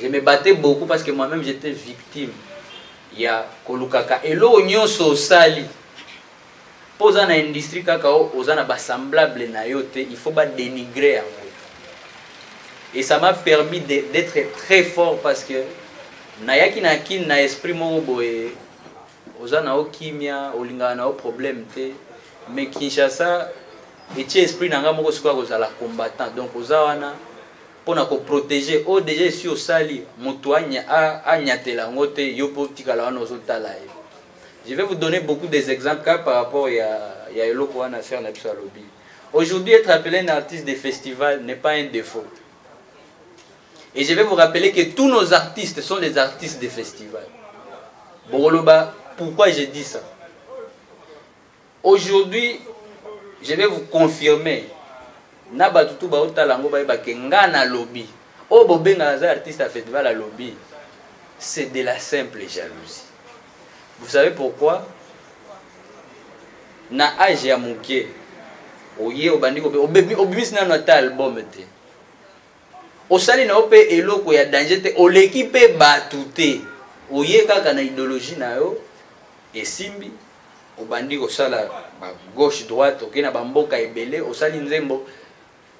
Je me battais beaucoup parce que moi-même, j'étais victime. Il y a Kolukaka. Et là, on sali. Posa na industrie kaka oza na ba semblable na yo te, il faut ba dénigrer en fait. Et ça m'a permis d'être très fort parce que nayaki na kin na esprit moko boye oza na okimia olingana na problème te, mais Kinshasa etie esprit nanga moko sikoa kozala combattant, donc oza wana pona ko protéger o déjà si osali moto anyatela ngote yo po tikala wana ozotala ye. Je vais vous donner beaucoup des exemples par rapport à eloko wana faire na biso lobby. Aujourd'hui, être appelé un artiste de festival n'est pas un défaut. Et je vais vous rappeler que tous nos artistes sont des artistes de festival. Boroloba, pourquoi j'ai dit ça? Aujourd'hui, je vais vous confirmer. Naba tutu ba otalango ba ke ngana lobby. O bobenga za artiste à festival à lobby. C'est de la simple jalousie. Vous savez pourquoi? Na âge ya muke. Oye obandiko obimis na nota album te. Osali na ope eloko ya danger te, oleki pe batu te. Oye kaka na idéologie na yo esimbi obandiko sala ba gauche droite okena ba mboka ebele osali nzembo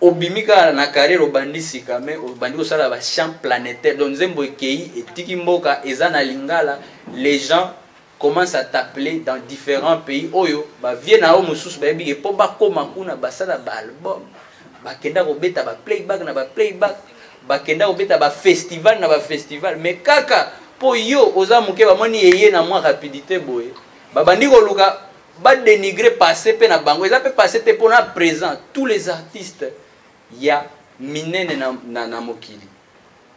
obimika na carrière obandisi kame obandiko sala ba champ planétaire donc nzembo ekei etiki mboka eza na lingala. Les gens commencent à t'appeler dans différents pays oyo ba viennent na o mususu ba yebi po ba koma kuna basala ba album bakenda kobeta ba playback na ba playback bakenda kobeta ba festival na ba festival, mais kaka po yo oza muke ba moni yeye na mwa rapidité boye babandi ko luka ba dénigrer passé pe na bango eza pe passé te pona présent. Tous les artistes ya minene na mokili,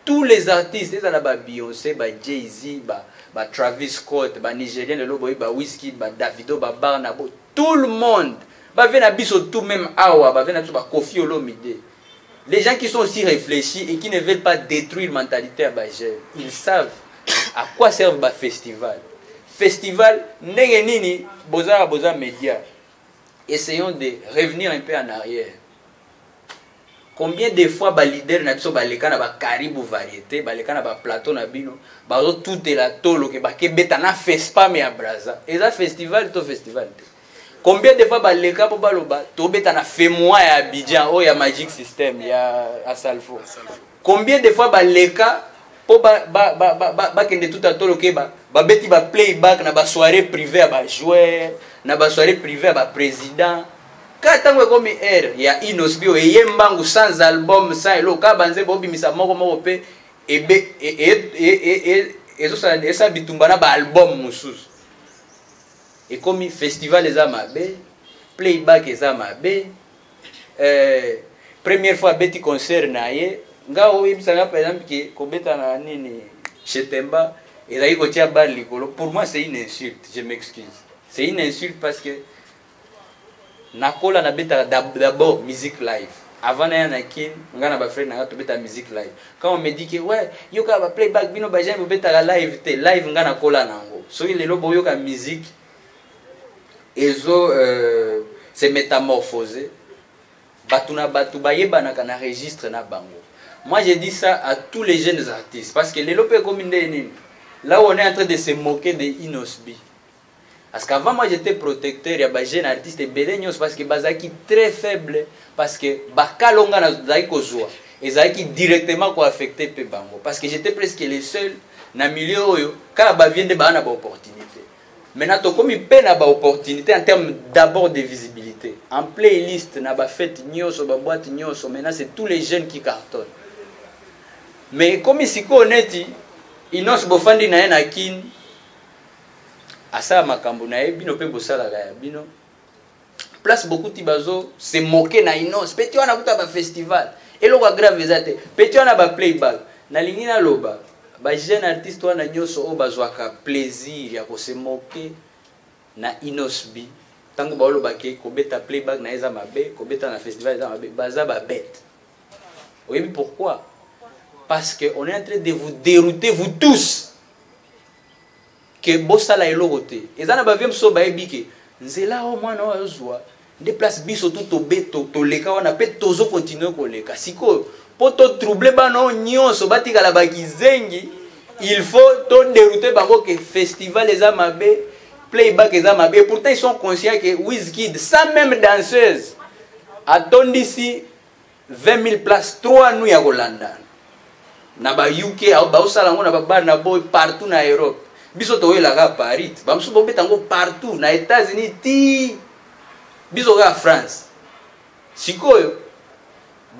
tous les artistes eza ba Beyoncé, ba Jay-Z, ba Travis Scott, ba Nigérien le lobo, ba Wizkid, ba Davido, ba Barna, tout le monde ba vena biso tout même awa ba vena tout ba Koffi Olomide. Les gens qui sont aussi réfléchis et qui ne veulent pas détruire la mentalité à Bagel, ils savent à quoi servent ba festival. Festival ndenge nini boza média. Essayons de revenir un peu en arrière. Combien de fois ba leader na biso ba leka na ba Caribou variété, ba leka na ba plateau na bino, ba zo tout de la tolo ke ba ke beta na FESPA me a Braza. Eza festival to festival. Combien de fois ba leka po ba loba to beta na FEMOA ya Abidjan o ya Magic System ya Asalfo. Combien de fois ba leka po ba kende tout à tolo ke ba beti ba playback na ba soirée privée ba joueur, na ba soirée privée ba président. Katango comme R ya Inosbi o yembangu sans album sans elo ka banze bobi misa moko pe ebe ezo sa bitumbana ba album mususu. Et comme festival eza mabe, playback eza mabe, première fois beti concert na ye nga o yebisanga par exemple que kobeta na nini Chetemba ezaki kotia ba likolo. Pour moi c'est une insulte, je m'excuse. C'est une insulte parce que nakola na beta d'abord musique live. Avant na kin ngana ba frère na to beta musique live. Quand on me dit que ouais, yo ka ba playback bino ba jamais beta la live te, live ngana kola nango. So ile lobo yo ka musique ezo se métamorphoser. Batuna batu ba yebana kana registre na bango. Moi je dis ça à tous les jeunes artistes parce que les lopé comme nini. Là où on est en train de se moquer de Inosbi. Parce qu'avant moi j'étais protecteur, il y a des jeunes artistes belenios parce que bazaki très faible parce que bakalonga na zaki kozwa et zaki directement ko affecter pe bango parce que j'étais presque le seul na milieu oyo kala ba viende ba na ba opportunité. Maintenant to comme peine ba opportunité en termes d'abord de visibilité. En playlist na ba fête nyoso ba boîte nyoso maintenant c'est tous les jeunes qui cartonnent. Mais comme ici ko honnête, Inos bofandi na na kin asa makambo na ye bino pe bosala ya bino place beaucoup tibazo se moquer na Inos petit wana kuta ba festival eloko grave ezate petit wana ba playback na lingina loba ba jeune artiste wana nyoso o bazwaka plaisir ya ko se moquer na Inosbi tango ba loba ke ko beta playback na eza mabe ko beta na festival eza mabe baza ba bête. Oui, mais pourquoi? Parce que on est en train de vous dérouter vous tous. Que bosala elorote ezana ba viem so ba ebike nzela o mwana o yozwa de place biso tout to to leka wana pe tozo continuer ko leka siko poto troubler bano nyonso batika la bakizengi il faut to dérouter bango que festival eza mabe playback eza mabe. Et pourtant ils sont conscients que Wizkid, sans même danseuse, attend d'ici 20 000 places, 3 nuits à Hollande. Na ba UK, ba osalango na ba bar na boy partout na Europe. Biso to we la ga Paris, ba msu bo betango partout na États-Unis ti. Biso ga France. Sikoyo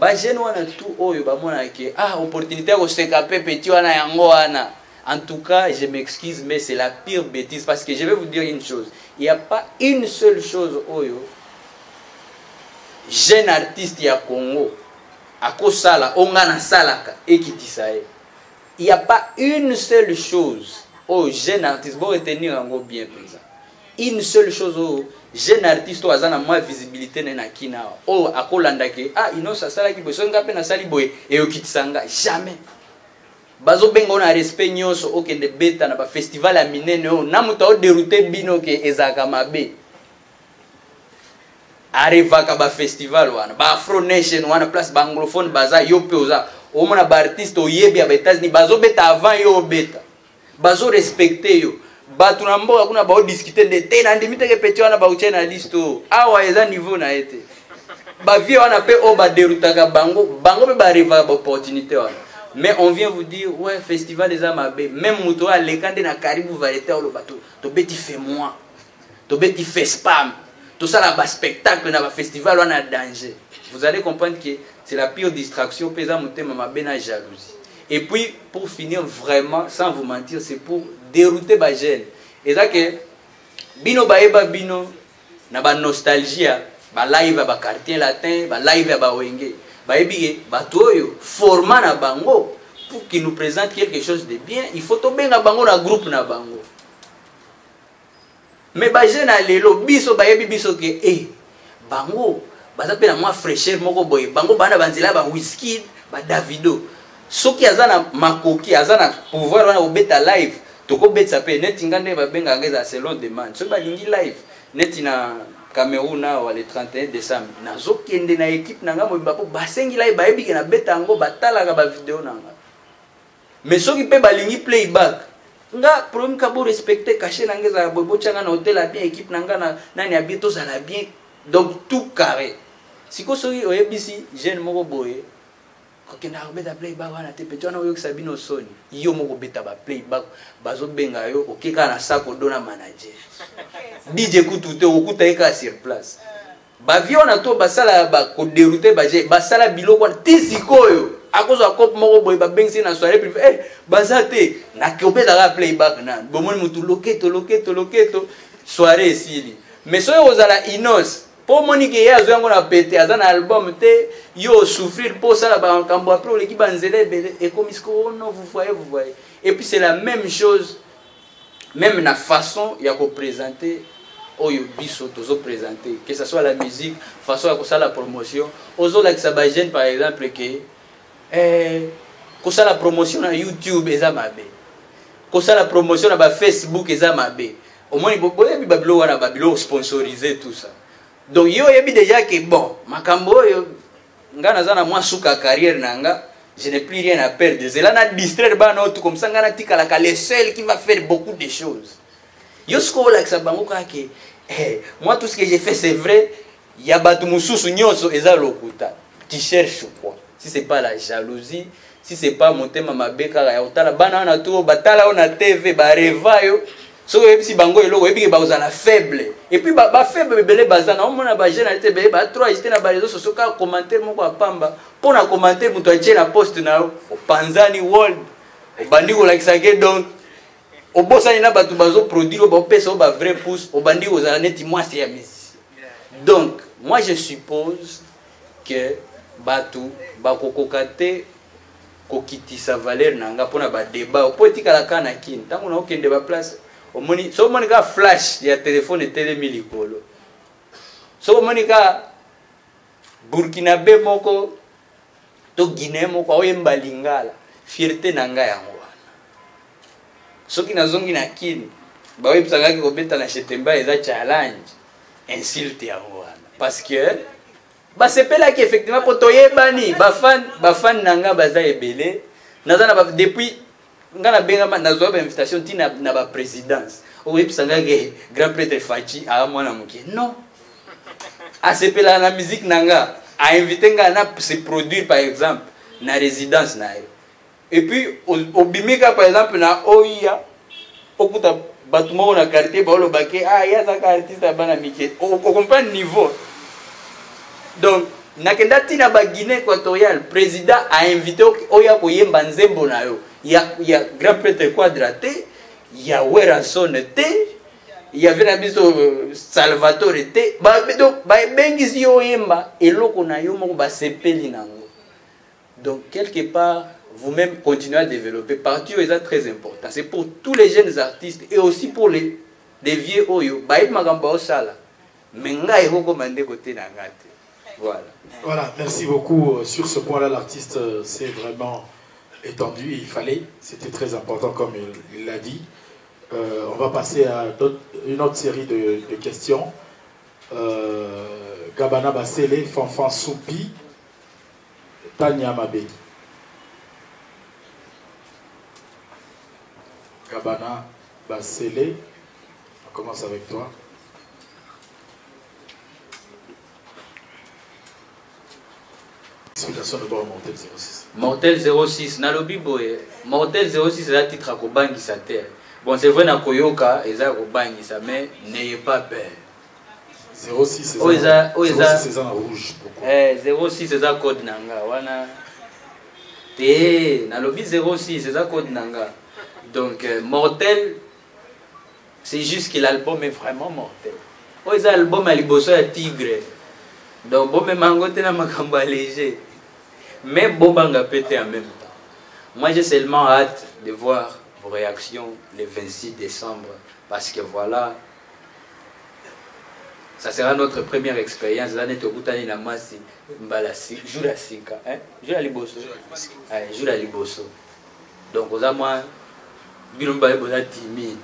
ba jeune wana tout oyo ba mona ke opportunité ko s'écaper petit wana yango wana. En tout cas, je m'excuse mais c'est la pire bêtise parce que je vais vous dire une chose, il n'y a pas une seule chose oyo jeune artiste ya Congo akosala ongana salaka ekitisae. Il n'y a pas une seule chose au jeune artiste, vous retenir en gros bien présent. Une seule chose au jeune artiste au azana moins visibilité na kina o akolanda ke inosa sala ki boso ngape na sali boye e okitisanga jamais. Bazo bengo na respect nyonso okende beta na ba festival ya minene o na muta o dérouter bino ke ezaka mabe. Arivaka ba festival wana ba Afro Nation wana place ba anglophone baza yo pe oza o mona ba artiste o yebi ya États-Unis bazo beta avant yo beta bazo respecter yo batu na mboka kuna ba o discuter de te na ndimite ke petit wana ba uchena listo awa eza niveau na ete ba vie wana pe o ba derutaka bango pe ba arriva ba opportunité wana. Mais on vient vous dire ouais festival des Amabé même muto a lekande na karibu variété o lo bato to beti fait moi to beti fait spam. Tout ça là, spectacle, dans le festival, on a danger. Vous allez comprendre que c'est la pire distraction, pesant monter ma bena jalousie. Et puis, pour finir vraiment, sans vous mentir, c'est pour dérouter les jeunes. Et ça que, bino baeba bino, na ba nostalgie, ba live ba quartier latin, ba live ba wenge, baebi ba toyo, format na bango, pour qu'il nous présente quelque chose de bien, il faut tomber na bango na groupe na bango. Mais ba jeune alelo biso ba yebi biso ke bango baza pe na moi fraîcheur moko boye bango bana banzela ba Wizkid ba Davido soki azana makoki azana pouvoir wana obeta live toko betsa pe neti ngande ba benga ngeza selon demande soki ba lingi live neti na Cameroun na le 31 décembre nazo kende na équipe nanga mo ba basengi live ba yebi ke na beta ngo batala ka ba vidéo nanga mais soki pe ba lingi playback nga problème ka bo respecter cacher nangeza bobo changa na hôtel bien équipe nanga na nani abito ça la bien donc tout carré siko soki oyebisi jeune moko boye kokenda robeta playback wana te petit wana oyo sabino soni yo moko beta ba playback bazo benga yo okeka na sako dona manager DJ kutute okuta eka sur place ba viona to basala ba ko dérouter ba je basala biloko ti sikoyo akozo akop moko boy ba bengsi na soirée privée bazate na kopeta ka playback na bomoni mutu loketo soirée esili mais soyo ozala inos po monike ya zo yango na pété azana album te yo souffrir pour ça la ba kambo après l'équipe banzele belé et comme isko non vous voyez et puis c'est la même chose même na façon ya ko présenter oyo biso tozo présenter que ça soit la musique façon ya ko ça la promotion ozo la sa ba jeune par exemple que kosa la promotion na YouTube eza mabe kosa la promotion na ba Facebook eza mabe au moins boyebi babilo wana babilo sponsorisé tout ça donc yo yebi déjà que bon makambo yo ngana zana moi suka carrière nanga je n'ai plus rien à perdre zela na distraire bana tout comme ça ngana tikala ka le seul qui va faire beaucoup de choses yo sko la ka bango ka ke moi tout ce que j'ai fait c'est vrai ya batu mususu nyonso eza lokuta tu cherches quoi. Si c'est pas la jalousie, si c'est pas monter mama beka ya otala bana na to batala on a TV ba reva yo so si bango eloko ebi ba uzala faible et puis ba faible belé bazana on mona ba jeune alité belé ba 3 j'étais na ba réseaux sociaux ka commentaire moko apamba pour na commentaire muto atie na post na o Panzani World o bandiko like ça que donc o bossa na batu bazo produire ba pesa ba vrai pouce o bandiko uzala neti moi c'est ya musique. Donc moi je suppose que batu bakokokate kokitisa valeur nanga pona ba débat politika la kana kin tango na okende ba place omoni so monika flash ya téléphone télé milikolo so monika Burkinabe moko to Guinée moko oyemba lingala fierté nanga yango wana soki nazongi na kin ba websanga ki kobeta na chetemba eza challenge insulte yango wana parce que ba sepela ki effectivement pour toyebani ba fan nanga baza ebele nazana depuis ngana benga nazwa ba invitation tina na ba présidence Oui, puis ça grand prêtre Fachi à moi na muki. Non. A sepela la musique nanga, a invité ngana se produire par exemple na résidence na. Et puis au bimika par exemple na Oya, okuta batuma na quartier ba lo baké ah ya ça artiste bana miki. On comprend le niveau. Donc nakenda tina ba Guinée équatoriale, président a invité Oya ko yemba nzembo na yo. Il y a grand prêtre Quadraté, il y a Weranson T, il y avait la mise Salvatore T. Donc, bengisi yo yemba et loko na yo moko ba sepeli nango. Donc quelque part, vous-même continuez à développer. Partout est très important. C'est pour tous les jeunes artistes et aussi pour les vieux oyo. Ba it magamba osala. Menga eko commandé côté na ngate. Voilà. Voilà, merci beaucoup. Sur ce point-là, l'artiste s'est vraiment étendu, il fallait, c'était très important comme il l'a dit. On va passer à une autre série de questions. Gabana Basele, Fanfan Soupi, Tania Mabé. Gabana Basele, on commence avec toi. Explication de bord Mortel 06. Mortel 06, nalobi boye. Mortel 06 c'est un titre à Kobangi sa terre. Bon, c'est vrai na Koyoka, et ça Kobangi ça, mais n'ayez pas peur. 06 c'est ça. 06 c'est ça en rouge. 06 c'est ça code nanga. Wana. Té, nalobi 06 c'est ça code nanga. Donc Mortel, c'est juste que l'album est vraiment mortel. Oh, c'est l'album à liboso ya Tigre. Donc bon, même angoté na makamba léger. Mais Bobanga pété en même temps. Moi j'ai seulement hâte de voir vos réactions le 26 décembre. Parce que voilà, ça sera notre première expérience. L'année de Koutani na Masi, Mbalasi, Jura Sika. Jura Liboso. Jura Liboso. Donc aux amours, Bilumba est timide.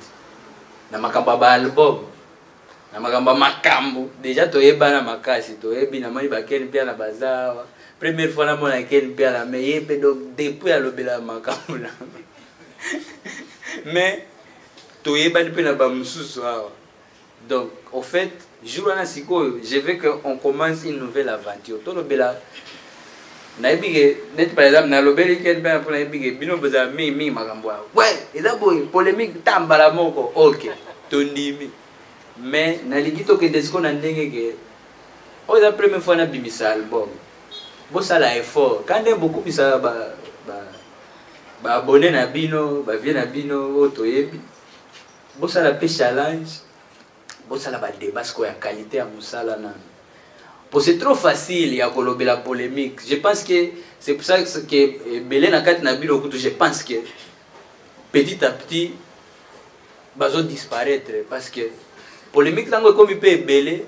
Na makamba ba album. Na makamba makambo. Déjà toyeba na makasi, toyebi na mani ba ken pia na bazawa. Première fois na mona ken pia la mais yebe donc depuis à lobela makambo là. Mais toyeba ni pe na ba mususu awa. Donc au fait, jour na siko, je veux qu'on commence une nouvelle aventure. To lobela na ebige net par exemple na lobeli ken pia pour na ebige bino baza mi makambo. Ouais, et là boy polémique tambala moko. OK. Tondimi. Mais na ligito que desiko na ndenge ke o la première fois na bimisa album bo sala effort quand même beaucoup bisa ba abonné na bino ba vie na bino o toyebi bo sala pe challenge bo sala ba débat ko ya qualité ya musala na pour c'est trop facile ya kolobela polémique. Je pense que c'est pour ça que belé na kat na bino kutu je pense que petit à petit bazo disparaître parce que polémique tango comme il peut belé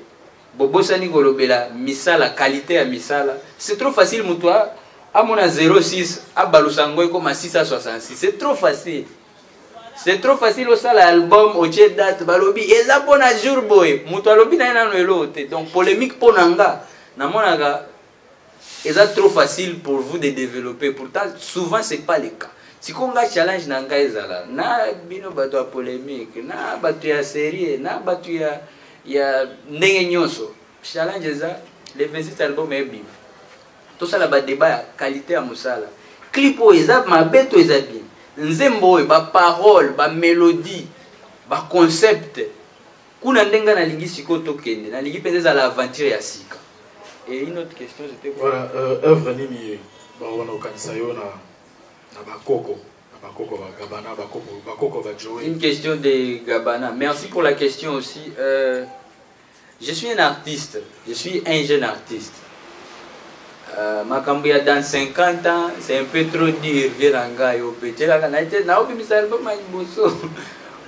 bobo sani kolobela misala qualité à misala c'est trop facile mutwa à mon 06 à balusango comme 666 c'est trop facile au sala album au jet date balobi et ça bon à jour boy mutwa lobi na na elote donc polémique ponanga na monaka et ça trop facile pour vous de développer pourtant souvent c'est pas le cas. Si on a challenge nanga ezala na bino bato ya polémique na bato ya série na bato ya ndenge nyonso challenge eza les 26 albums et bim tout ça la ba débat qualité ya musala clip o eza mabeto eza bien nzembo ba parole ba mélodie ba concept kuna ndenga na lingi siko tokende na lingi penza la aventure ya sika. Et une autre question c'était quoi? Voilà, œuvre nini ba wana okanisa yo na Une question de Gabana. Merci pour la question aussi. Je suis un artiste. Je suis un jeune artiste. Makambia dans 50 ans, c'est un peu trop dur.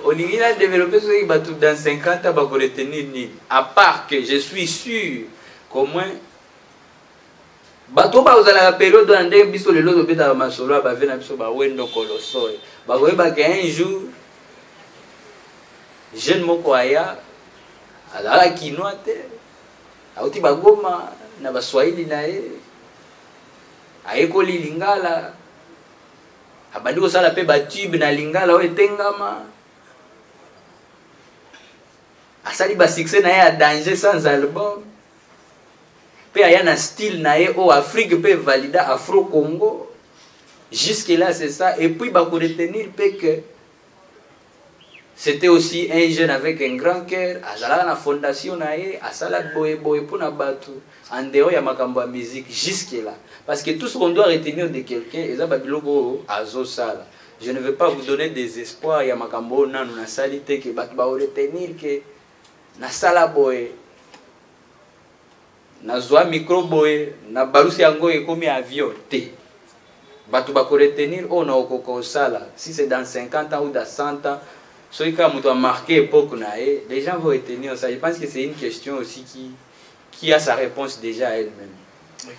On y a développé ce dans 50 ans, pour retenir. À part que je suis sûr qu'au moins bato ba uzala la période dans ndenge biso lelo to beta masolo ba vena biso ba wendo koloso ba koyeba que un jour jeune moko aya ala kinwa te auti ba goma na ba swahili na ye ayekoli lingala abandi ko sala pe ba tube na lingala o etengama asali ba succès na ye a danger sans album pe aya na style na ye au Afrique pe valida Afro Congo jusque là c'est ça et puis ba ko retenir pe que c'était aussi un jeune avec un grand cœur azala na fondation na ye asala boye boye pour na batu en dehors ya makambo ya musique jusque là parce que tout ce qu'on doit retenir de quelqu'un eza ba biloko azo sala. Je ne veux pas vous donner des espoirs ya makambo nanu na salite que batu ba retenir que na sala boye na zwa micro boye na balusi yango ekomi avion te batu ba ko retenir on na okoko sala si c'est dans 50 ans ou dans 100 ans celui qui a marqué époque nae les gens vont retenir ça. Je pense que c'est une question aussi qui a sa réponse déjà à elle-même.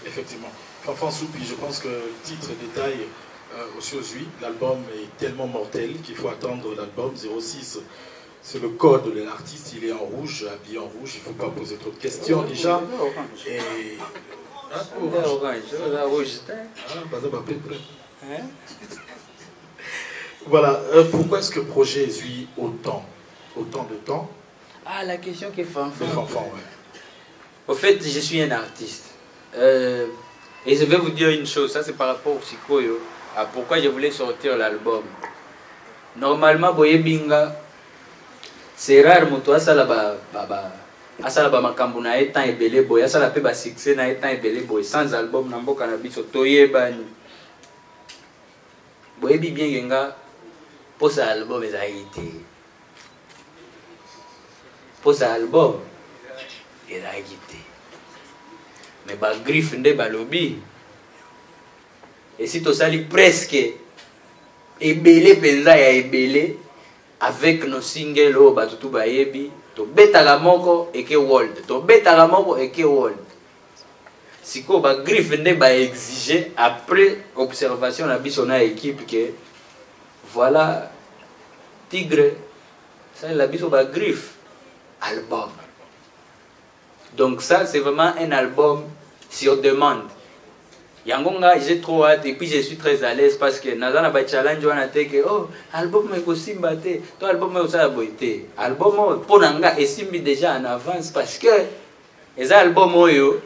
Effectivement. Fanfan Soupi, je pense que le titre détaille aussi aujourd'hui, l'album est tellement mortel qu'il faut attendre l'album 06. C'est le code de l'artiste, il est en rouge, habillé en rouge, il ne faut pas poser trop de questions déjà. Et... Voilà, pourquoi est-ce que le projet suit autant de temps? Ah, la question qui est Fanfan. Ouais. Au fait, je suis un artiste. Et je vais vous dire une chose, ça c'est par rapport au Psychoyo, à pourquoi je voulais sortir l'album. Normalement, Boye Binga, c'est rare, moto asala ba makambo na etan ebele boy, asala pe ba succès na etan ebele boy, sans album na mboka na biso toyebani. Boye bi bien genga pour sa album ezalite. Pour sa album ezalite. Mais ba griffe nde ba lobby. Et si to sali presque ebele penza ya ebele avec nos singles o batutu bayebi to betaka moko eke world to betaka moko eke world siko ba griffe nde ba exiger après observation na biso na équipe que voilà Tigre ça la biso ba griffe album. Donc ça c'est vraiment un album sur demande. Yangonga, j'ai trop hâte et puis je suis très à l'aise parce que nazana ba challenge wana te que oh album ko simba te to album o sa boité album po nanga esimbi déjà en avance parce que les albums oyo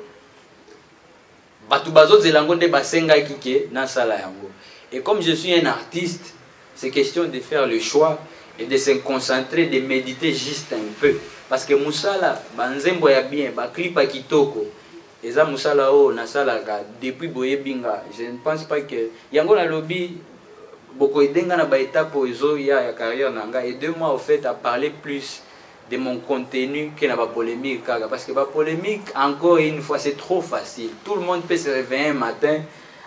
batu bazo zelango nde basenga kike na sala yango. Et comme je suis un artiste, c'est question de faire le choix et de se concentrer, de méditer juste un peu parce que musala banzembo ya bien ba clip a kitoko. Eza musala o na salaka depuis Boye Binga, je ne pense pas que yango na lobby boko edenga na ba étape ozo ya carrière nanga et 2 mois au fait à parler plus de mon contenu que na ba polémique parce que ba polémique encore une fois c'est trop facile. Tout le monde peut se réveiller un matin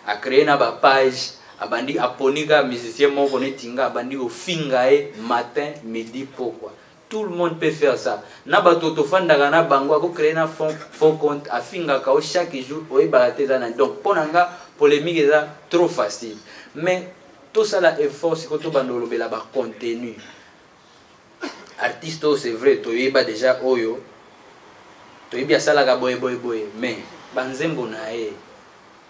à créer na ba page abandi aponika musicien moko netinga abandi au fingae matin midi pourquoi. Tout le monde peut faire ça. Naba toto fandaka na bango ako créer na fond compte afinga kao chaque jour oye barateza na. Donc ponanga polémique est trop facile. Mais tout ça là effort c'est quand on bando lobela ba contenu. Artiste c'est vrai to yeba déjà oyo. To yeba sala ka boy mais banzembo na e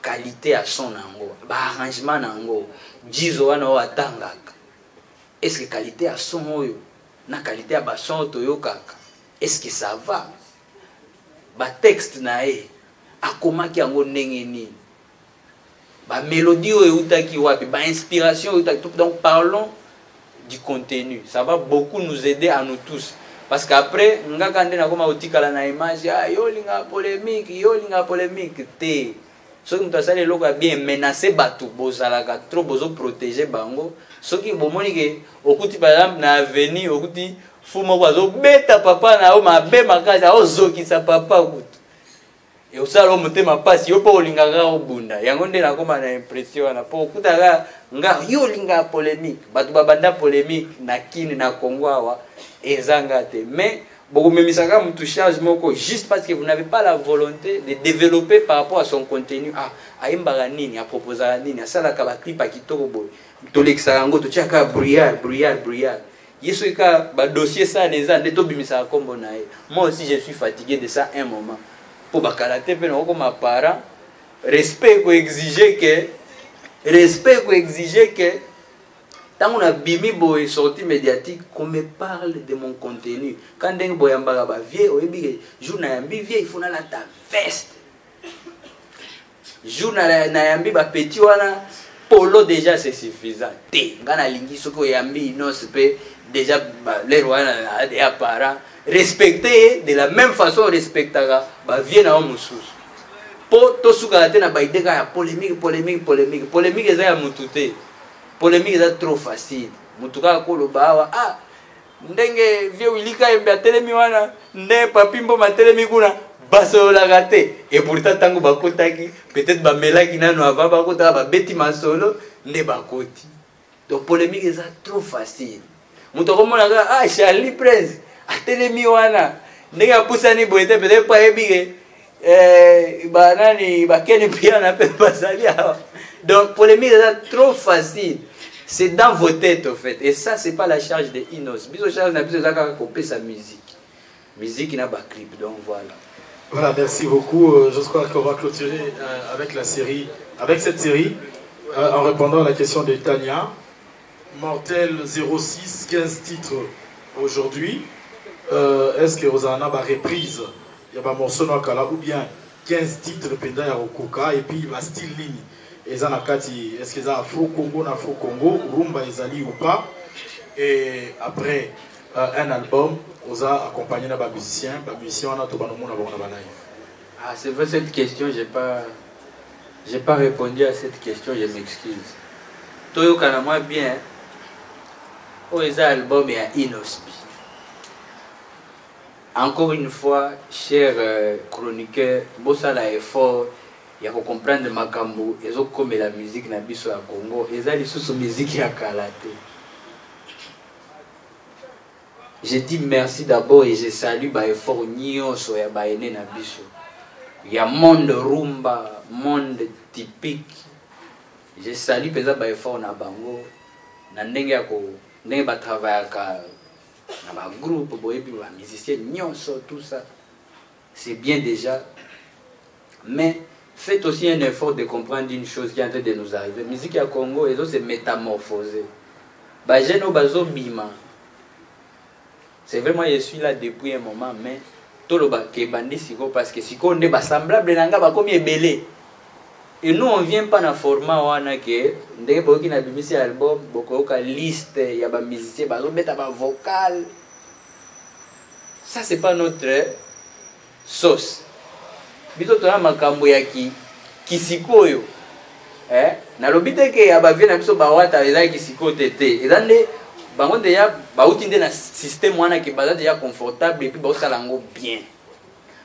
qualité à son nango, ba arrangement nango. Jizo wana o atangaka. Est-ce que qualité à son oyo na qualité ya bason toyo kaka est-ce que ça va ba texte na e akomaki yango ndenge nini ba mélodie oyo utaki wapi ba inspiration utaki. Donc parlons du contenu, ça va beaucoup nous aider à nous tous parce qu'après ngaka nde nakoma otikala na image yo linga polémique te soki mutu asali eloko ya bien menacer batu bozalaka trop bozo protéger bango soki bomoni ke okuti par exemple na avenir okuti fuma kwazo beta papa na o mabe makasi ozokisa papa okuti e osala motema pasi yo po olingaka obunda yango nde nakoma na impression wana po okutaka nga yo linga polémique batu babanda polémique na kini na Congo awa ezanga te mais beaucoup même ça comme tout charge moko juste parce que vous n'avez pas la volonté de développer par rapport à son contenu a imbara nini a proposer nini a sala ka ba clip a kitoko boy to l'exa ngo to chaka brouillard yeso ka ba dossier ça les ans de to bimisa kombo na e. Moi aussi je suis fatigué de ça un moment pour ba kalaté pe no comme parent respect ko exiger que Tant qu'on a bimi boy sorti médiatique, qu'on me parle de mon contenu. Quand on boyamba ba vieux, on dit jour na yambi vieux, il faut na la ta veste. Jour na yambi ba petit wana polo déjà c'est suffisant. Té, ngana lingi soko yambi non c'est déjà les rois des apparents respecter de la même façon respectera ba vieux na mususu. Po to suka te na ba ideka ya polémique eza ya mutute. Polémique est trop facile. Mutuka koloba awa ndenge vieux wilika embe atelemi wana nde papimbo matelemi kuna basola gate et pourtant tango bakotaki peut-être ba melaki nano avant bakota ba beti masolo nde bakoti. Donc polémique est trop facile. Mutoko mona ga Charlie Prince atelemi wana ndenge apusani boete peut-être pas ebige banani bakeni pia na pe basali awa. Donc polémique est trop facile. C'est dans vos têtes en fait. Et ça, c'est pas la charge de Inos. Biso charge n'a besoin de couper sa musique. Musique n'a pas clip. Donc voilà. Voilà, merci beaucoup. Je crois qu'on va clôturer avec la série, avec cette série, en répondant à la question de Tania. Mortel 06, 15 titres aujourd'hui. Est-ce que Rosanna va reprise? Il y a un morceau ou bien 15 titres pendant Yarokoka et puis la style ligne. Est-ce qu'ils ont Afro-Congo, Afro-Congo, Rumba Ezali ou pas? Et après un album, on a accompagné les musiciens. Les musiciens, on a tout le monde live. Ah, c'est vrai cette question, j'ai pas répondu à cette question, je m'excuse. Toyo Kanamwa bien, on a un album et un Inospi. Encore une fois, cher chroniqueur, bossa la effort. Il y a comprendre makambo et comme la musique na biso ya Congo et ça les sous musique ya kalaté. Je dis merci d'abord et je salue ba effort nyonso ya ba ene na biso. Il y a monde rumba, monde typique. Je salue pesa ba effort na bango na ndenge ya ko ndenge ba travailler ka na ba groupe boyebi ba musiciens nyonso tout ça. C'est bien déjà. Mais faites aussi un effort de comprendre une chose qui est en train de nous arriver. La musique à Congo, et c'est métamorphosé. C'est vraiment, je suis là depuis un moment, mais tout le monde est bandé parce que si on est semblable, comme il est belé. Et nous, on ne vient pas dans le format où on a que, dès qu'on a un album, on a une liste, il y a des musiciens, on a un vocal. Ça, ce n'est pas notre sauce. Biso tona makambo ya kisikoyo na lobite ke abavie na biso bawata eza kisiko tete ezande bango deja bauti nde na système wana ke baza deja confortable et puis baosala yango bien.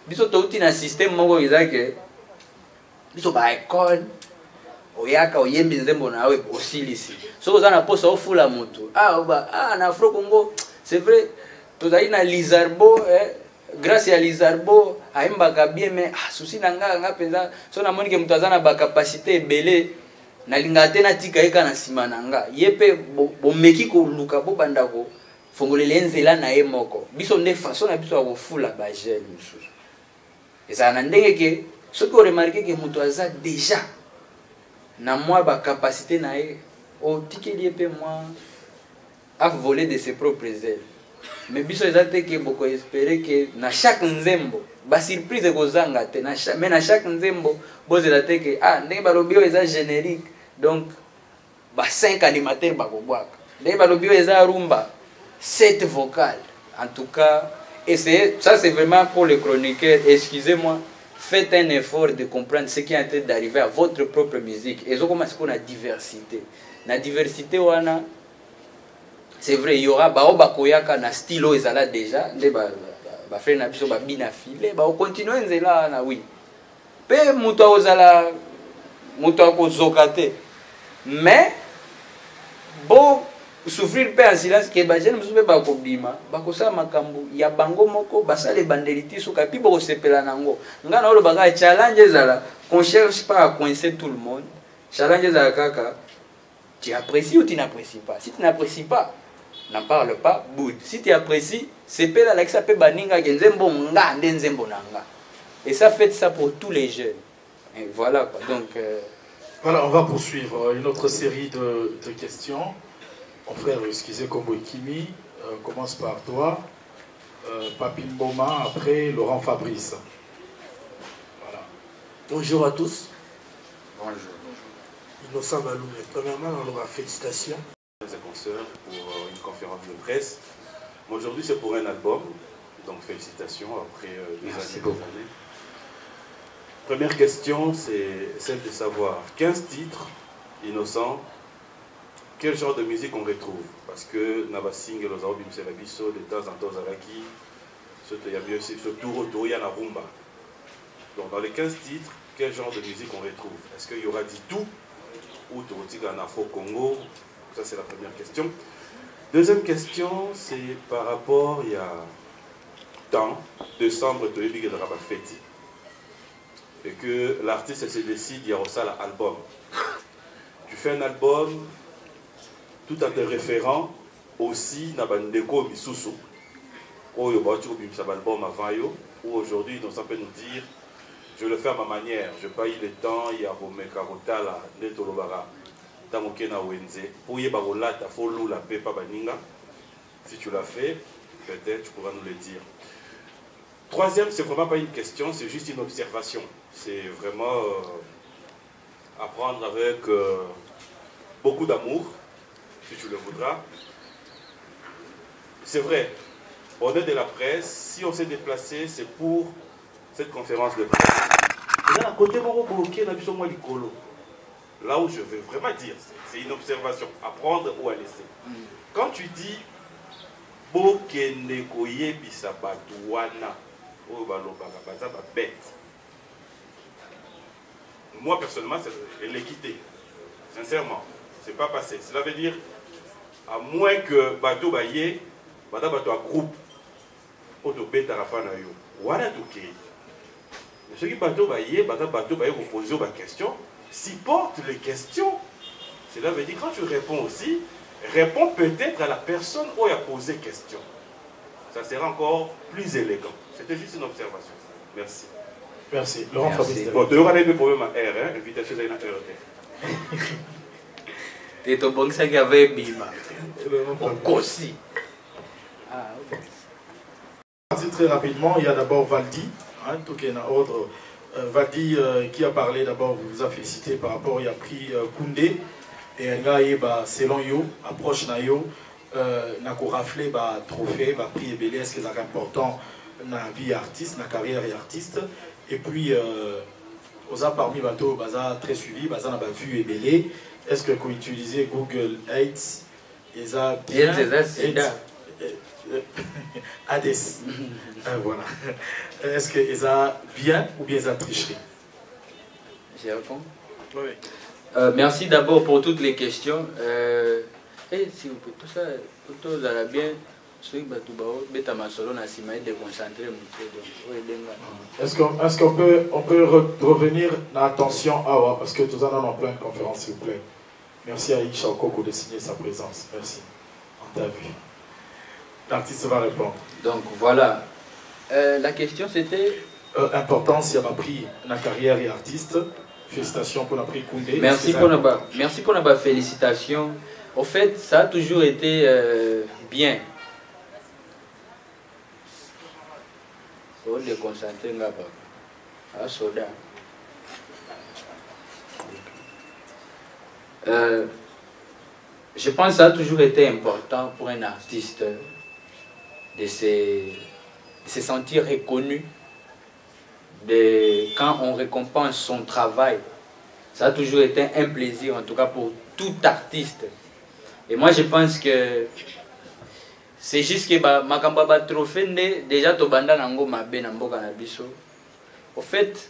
Biso touti na système moko eza ke biso ba école oyaka oyembi nzembo nawe osilisi so oza na posa ofula moto na Afro Congo c'est vrai tozali na Lizarbo grâce à Lizarbo aimbaka bien mais souci nanga nga penza so na moni ke mutu azana ba capacité belé na linga te na tika eka na sima nanga yepe bomeki ko luka bo bandako fongolele nzela na ye moko biso nde façon na biso ko fula ba jeune mususu eza na ndenge ke ce que remarqué que mutu aza déjà na moi ba capacité na ye o tikeli pe moi a volé de ses propres ailes. Mais biso ezate ke boko espérer que na chaque nzembo ba surprise kozanga te mais na chaque nzembo bozela te ke ndenge balobio eza générique donc ba 5 animateurs bakobwaka ndenge balobio eza rumba 7 vocales en tout cas et ça c'est vraiment pour les chroniqueurs. Excusez-moi, faites un effort de comprendre ce qui est en train d'arriver à votre propre musique et zo comment est-ce qu'on a diversité na diversité wana. C'est vrai, il y aura bakoyaka na stylo ezala déjà nde ba frère na biso ba bina filé ba continuer nzela na oui. Pe muto ozala muto akozokate. Mais bon souffrir pe en silence ke ba jeune muso pe ba kobima ba kosala makambo ya bango moko basale bandeliti suka pi bo sepela nango. Ngana olo baka challenge ezala qu'on cherche pas à coincer tout le monde. Challenge ezala kaka tu apprécies ou tu n'apprécies pas. Si tu n'apprécies pas, n'en parle pas, boude. Si tu apprécies, c'est pas là que ça peut baninga nzembo nga nzembo nanga. Et ça fait ça pour tous les jeunes. Et voilà quoi. Donc voilà, on va poursuivre une autre série de questions. Mon frère, excusez Kombo Kimi, commence par toi. Papine Boma, après Laurent Fabrice. Voilà. Bonjour à tous. Bonjour. Innocent Maloumé. Premièrement, on aura félicitations. Les consoeurs pour une conférence de presse. Aujourd'hui, c'est pour un album. Donc, félicitations après 2 années. Première question, c'est celle de savoir 15 titres, Innocent. Quel genre de musique on retrouve? Parce que Nava Single, les albums, c'est la biso, de temps en temps, Zaraki, il y a bien aussi ce tour, il y a la rumba. Donc, dans les 15 titres, quel genre de musique on retrouve? Est-ce qu'il y aura du tout ou Torotiga en Afro-Congo? Ça, c'est la première question. Deuxième question, c'est par rapport, il y a temps, décembre, et que l'artiste se décide, il y a aussi l'album. Tu fais un album tout à fait référent aussi dans Bandeko Misusu. Ou aujourd'hui, ça peut nous dire, je le fais à ma manière, je paye le temps, il y a Romé Karotala, Netolobara, Tamokena Wenze, pour y Barolata, Folou, la Pepa Baninga. Si tu l'as fait, peut-être tu pourras nous le dire. Troisième, c'est vraiment pas une question, c'est juste une observation. C'est vraiment apprendre avec beaucoup d'amour, si tu le voudras. C'est vrai, on est de la presse, si on s'est déplacé, c'est pour cette conférence de presse. Là où je veux vraiment dire, c'est une observation, à prendre ou à laisser. Quand tu dis Bokene Koye Bisabatuana, moi personnellement, c'est l'équité. Sincèrement, c'est pas passé. Cela veut dire, à moins que Bato Baye, Bata Bato a groupe, Oto Beta Rafana Yo, voilà tout qui. Mais ce qui Bato Baye, Bata Bato Baye vous posez des questions, s'y porte les questions. Cela veut dire, quand tu réponds aussi, réponds peut-être à la personne où il a posé question. Ça sera encore plus élégant. C'était juste une observation. Merci. Merci. Laurent Fabrice. Bon, tu auras des problèmes à R, invitation à une R. Et ton bon ça qui avait Bima. Aussi. Très rapidement, il y a d'abord Valdi, hein, tout qui est dans ordre. Valdi qui a parlé d'abord, vous a félicité par rapport, il a pris Koundé. Et selon yo, approche na yo, na ko raflé ba trophée, ba prix et belé, est-ce que c'est important dans la vie artiste, dans la carrière artiste. Et puis, osa parmi bateau, baza très suivi, baza na ba vue et belé. Est-ce que vous utilisez Google Ads, esa bien, Hades, voilà. Est-ce que esa bien ou bien esa tricherie? J'y réponds. Oui. Merci d'abord pour toutes les questions. Et si vous pouvez tout ça, tout ça bien. Est-ce qu'on peut revenir dans l'attention Awa, parce que tout ça en plein de conférence, s'il vous plaît. Merci à Aïcha Okoko de signer sa présence. Merci. On t'a vu. L'artiste va répondre. Donc voilà. La question c'était importance, il y a pris la carrière et artiste. Félicitations pour la prix Koundé. Merci pour la félicitation. Au fait, ça a toujours été bien. De concentrer à soda. Je pense que ça a toujours été important pour un artiste de se sentir reconnu. Quand on récompense son travail, ça a toujours été un plaisir, en tout cas pour tout artiste. Et moi je pense que c'est juste que makamba trophée déjà to banda nango mabe na mboka na biso. Au fait,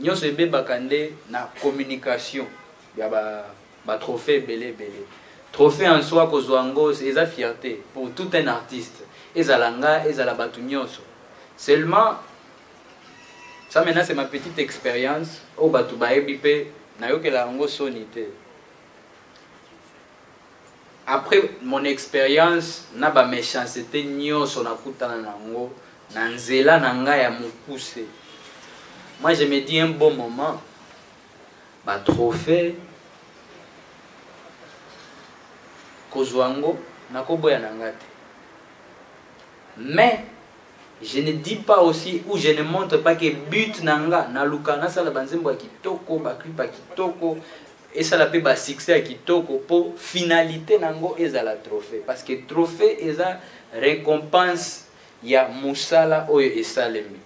nyonso ebe bakande na communication ya ba trophée belé. Trophée en soi kozwango c'est la fierté pour tout un artiste. Ezalanga ezala batu nyonso. Seulement ça maintenant c'est ma petite expérience au batu baebi pe na yokela ngo sonité. Après mon expérience, na ba méchanceté nyonso na kutana nango na nzela na nga ya mokuse. Moi je me dis un bon moment ba trophée kozwango nakoboya nangate. Mais je ne dis pas aussi ou je ne montre pas que but nanga na luka na sala banzembo ya kitoko ba clip ya kitoko et ça la pe ba succès ya kitoko pour finalité nango ezala trophée parce que trophée eza récompense ya musala oyo esalemi.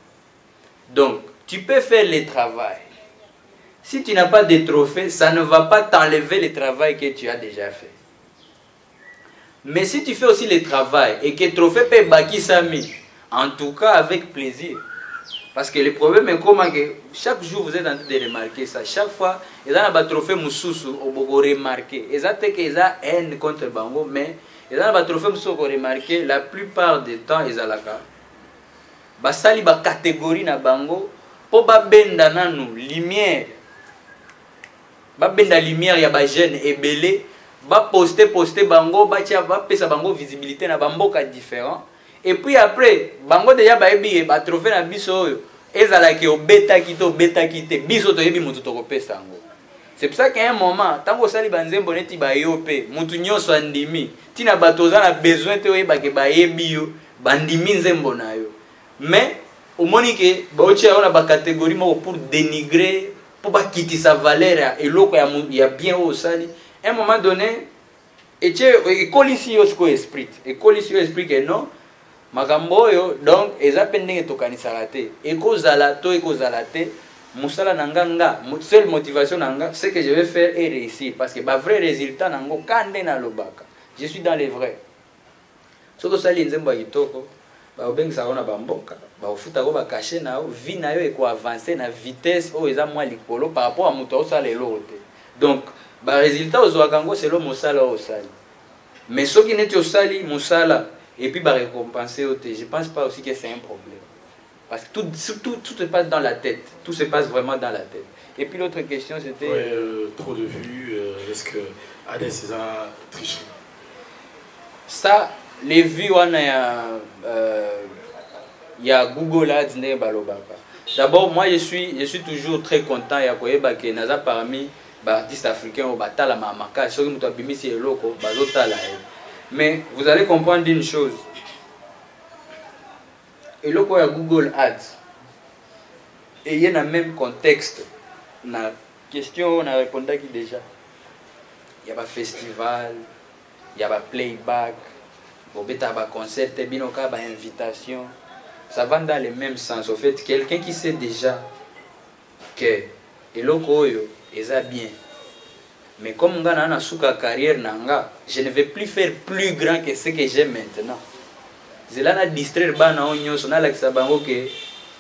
Donc tu peux faire le travail. Si tu n'as pas de trophée, ça ne va pas t'enlever le travail que tu as déjà fait. Mais si tu fais aussi le travail et que le trophée peut baki sami, en tout cas avec plaisir. Parce que le problème est comment que chaque jour vous êtes en train de remarquer ça. Chaque fois, il y a un trophée moussoussou, vous remarquez. Il y a une haine contre Bango, mais il y a un trophée moussoussou, vous remarquez, la plupart du temps, il y a la basali ba catégorie na Bango, pour ba benda nanu, lumière. Ba benda lumière, il y a ba jeune et belé. Va poster bango va pesa bango visibilité na bamboka différent et puis après bango déjà ba ebi ba trophée na biso oyo ezala ki obeta kite biso to yebi mutu to kopesa ngo. C'est pour ça qu'à un moment tango sali banzembo neti ba yope mutu nyoso andimi tina batoza na besoin te oyeba ke ba yebi yo bandimi nzembo na yo. Mais au moni ke ba otia ona ba catégorie mo pour dénigrer pour ba kiti sa valeur et loko ya bien au sali. À un moment donné, et ici esprit que non, makamboyo donc eza pendenge tokanisa te. Eko zalato musala nanganga, seule motivation nanga, ce que je vais faire est réussir parce que ba vrai résultat nango kande na lobaka. Je suis dans les vrais. Soko sali nzembo yitoko, ba obengisa ona bamboka, ba ofuta ko ba cacher na vie na yo eko avancer na vitesse o eza moi likolo par rapport à muto osala elote. Donc ba résultat aux ouakango c'est le mosala au sali. Mais ceux qui n'étaient au sali mosala et puis ba récompenser au je pense pas aussi que c'est un problème. Parce que tout se passe dans la tête. Tout se passe vraiment dans la tête. Et puis l'autre question c'était trop de vues, est-ce que Hades a triché? Ça les vues on il y a Google Ads ne balobaka. D'abord moi je suis toujours très content ya koyeba ke naza parmi artistes africains au batala mamaka ceux qui muto bimisi eloko bazotala. Mais vous allez comprendre une chose. Eloko ya Google Ads et il y a le même contexte na question on a répondu qui déjà. Il y a pas festival, il y a pas playback, bobeta ba concert binoka ba invitation. Ça va dans le même sens. Au fait, quelqu'un qui sait déjà que eloko yo eza bien. Mais comme on a une carrière nanga, je ne vais plus faire plus grand que ce que j'ai maintenant. C'est là que distraire bana onyo sona la kisabango que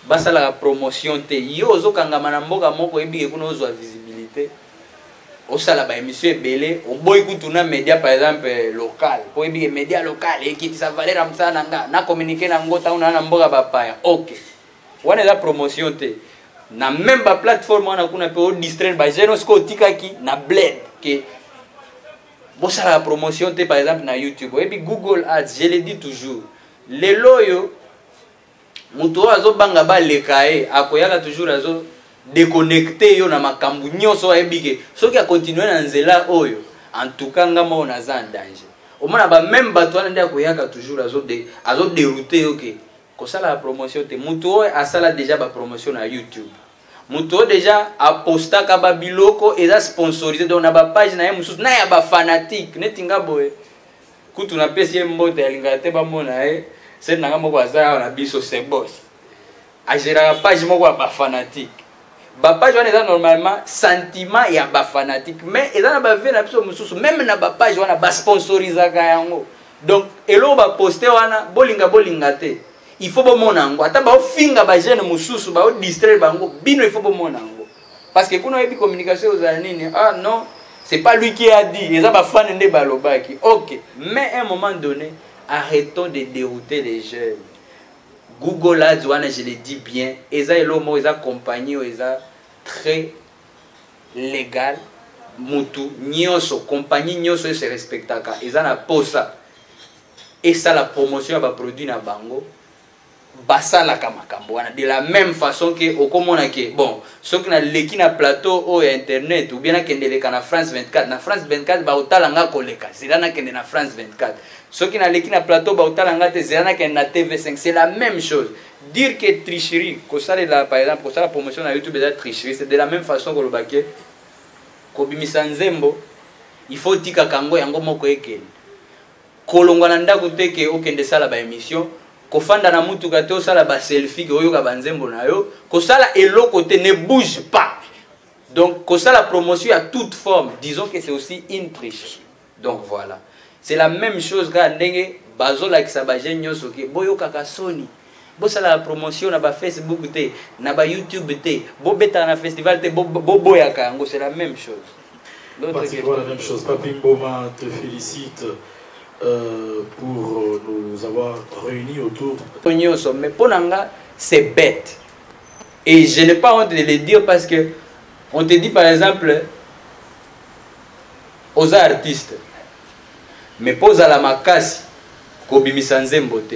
basa la promotion te yo zo kanga manamboka moko ebi kuno zo visibilité. O sala ba émission belé, o boy kutuna média par exemple local. Ko ebi média local et qui ça valeur amsa nanga na communiquer na ngota una na mboka ba paya. OK. Wana la promotion te. Na même ba plateforme on a kuna pe distraire ba jeune sko tikaki na bled que bossa la promotion te par exemple na YouTube et puis Google Ads je le dis toujours les loyo muto azo banga ba lekae akoyaka toujours azo déconnecter yo na makambu nyoso ebike soki a continuer na nzela oyo en tout cas ngama on za en danger au moins ba même bato wana ndia koyaka toujours azo dérouter OK ko sala la promotion te muto asala déjà ba promotion na YouTube. Muto déjà a posta ka ba biloko eza sponsorisé donc na ba page na mususu na ya ba fanatique netinga boye kutu na pesi mbote alingate ba mona c'est nanga moko azaya na biso c'est boss a gérer page moko ba fanatique ba page wana eza normalement sentiment ya ba fanatique mais eza na ba vie na biso mususu même na ba page wana ba sponsorisé ka yango donc elo ba poster wana bolinga te. Il faut que monango ata ba finga ba jeune mususu ba distraire bango bino il faut que monango parce que kuna ebi communication aux anini ah non c'est pas lui qui a dit les ba fan ndé balobaki OK mais à un moment donné arrêtons de dérouter les jeunes. Google Ads wana je le dis bien eza elomo eza compagnie eza très légal mutu nyoso compagnie nyoso se respectaka eza na posa et ça la promotion ba produit na bango. basalaka makambo wana de la même façon que okomona ke bon soki na leki na plateau o ya internet ou bien nakendeleka na France 24 na France 24 baotalanga koleka zela nakende na France 24 soki na leki na plateau baotalanga te zela nakende na TV5 c'est la même chose. Dire que tricherie kosalela par exemple kosala promotion na YouTube eza tricherie c'est de la même façon que lobake kobimisa nzembo il faut tika kango yango moko ekele kolongwa na ndako te ke okende sala ba émission kofanda na mutuka te osala ba selfie ke oyoka banzembo na yo kosala eloko te ne bouge pas donc kosala promotion à toute forme disons que c'est aussi une tricherie. Donc voilà c'est la même chose ka ndenge bazolakisa bajeune nyonso ke boyokaka soni bosala la promotion na ba Facebook te na ba YouTube te bobeta na festival te boboyaka yango c'est la même chose. Pratiquement la même chose. Papi Mboma te félicite pour nous avoir réunis autour. Mais pour Nanga, c'est bête. Et je n'ai pas honte de le dire parce que on te dit par exemple aux artistes, mais pose à la makasi,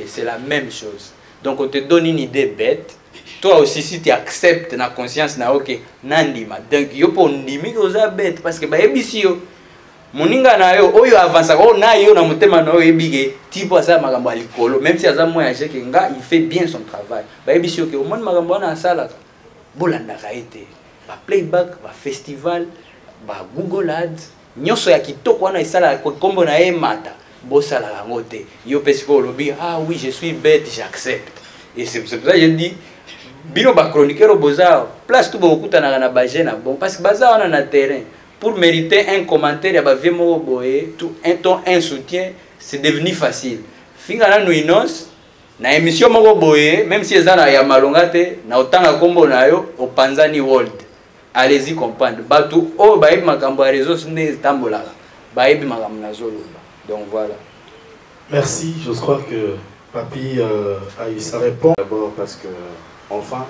c'est la même chose. Donc on te donne une idée bête. Toi aussi si tu acceptes na conscience na ok nandima donc yo po ndimi oza bête parce que ba ebisi yo moninga na yo oyo avance ko na yo na motema na yo ebige tipo asa makambo alikolo même si aza moya je kenga il fait bien son travail ba ebisi yo ke o mon makambo na sala bolanda ka été ba playback ba festival ba Google Ads nyoso ya kitoko na isala kombo na emata bosala yango te yo pesiko lobi ah oui je suis bête j'accepte et c'est pour ça que je dis bino ba chroniqueur boza place tout beaucoup na na bajena bon parce que baza on a terrain pour mériter un commentaire ya ba vemo boye tout un ton un soutien c'est devenu facile finga na nuinos na émission moko boye même si ezana ya malonga te na otanga kombo na yo opanzani world allez-y comprendre batu o ba ebi makambo ya réseaux ne tambola ba ebi makambo na zolo donc voilà. Merci, je crois que Papi a eu sa réponse. D'abord parce que enfin,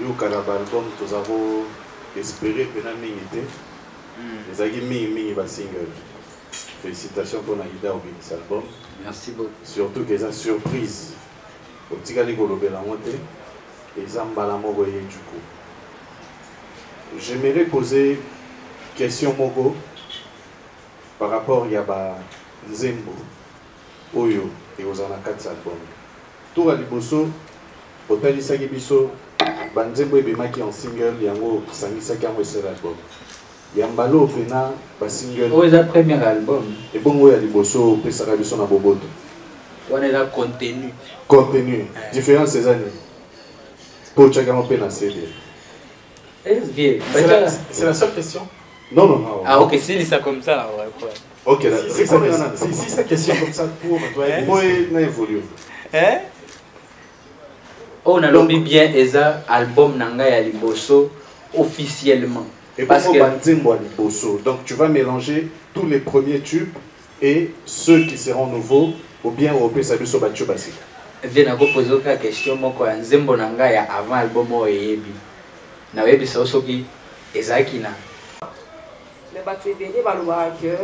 nous, quand l'album, nous avons espéré que nous avons mis un single. Félicitations pour l'idée de cet album. Merci beaucoup. Surtout que c'est une surprise. Au petit gars, ils ont la montée. Et ils ont du coup. J'aimerais poser une question Mogo par rapport à Nzembo, Oyo et aux Anakats album. Tout à l'Iboso. Otalisaki biso banzembo ebemaki en single yango sangisaki yango esel album yambalo pena ba single o eza premier album et bongo ya liboso pesaka biso na boboto wana eza contenu différence ces années pour chacun on peut na CD c'est la seule question non ah ok si ça comme ça ouais ok si sa question comme ça pour moi na évolue hein. On a lobby bien eza album nanga ya liboso officiellement. Et parce que liboso. Donc tu vas mélanger tous les premiers tubes et ceux qui seront nouveaux ou bien au Pesabiso Bacho Basi. Viens à poser une question moko ya nzembo nanga ya avant album o yebi. Na yebi ça soki ezaki na. Le bateau béni balwa que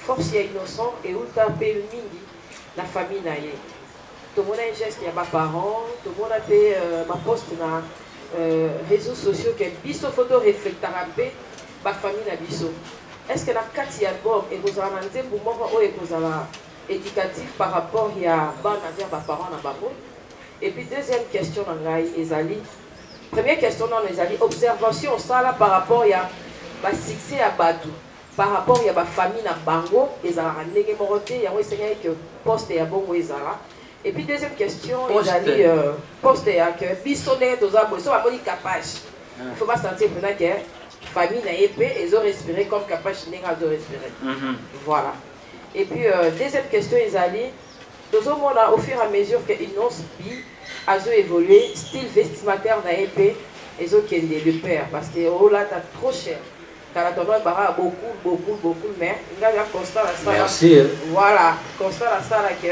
force ya innocent et ulta pel mingi la famille na ye. Tout le monde a un geste, il y a mes parents, tout le monde a fait ma poste dans les réseaux sociaux, qui biso photo réflecteur un peu, ma famille na biso. Est-ce que la 4 album et vous avez un pour moi ou vous avez éducatif par rapport à mes parents na babo? Et puis deuxième question dans Ezali. Première question dans Ezali, observation ça là par rapport à ma succès à Badou. Par rapport à ma famille na bango, Ezala ndenge morote, il y a un seigneur que poste ya bongo Ezala. Et puis deuxième question, Ezali poste ya que bisonné tous abo, ils sont à moni capage. Il faut pas sentir maintenant que famille na épée, ils ont respiré comme capage n'enga de respirer. Voilà. Et puis deuxième question Ezali, tous au monde au fur et à mesure que Innocent bi a évolué, style vestimentaire na épée, ils ont qu'elle le père parce que oh là t'as trop cher. Car la tonne bara beaucoup mais il y a constat la salle. Merci. Voilà, constat la salle que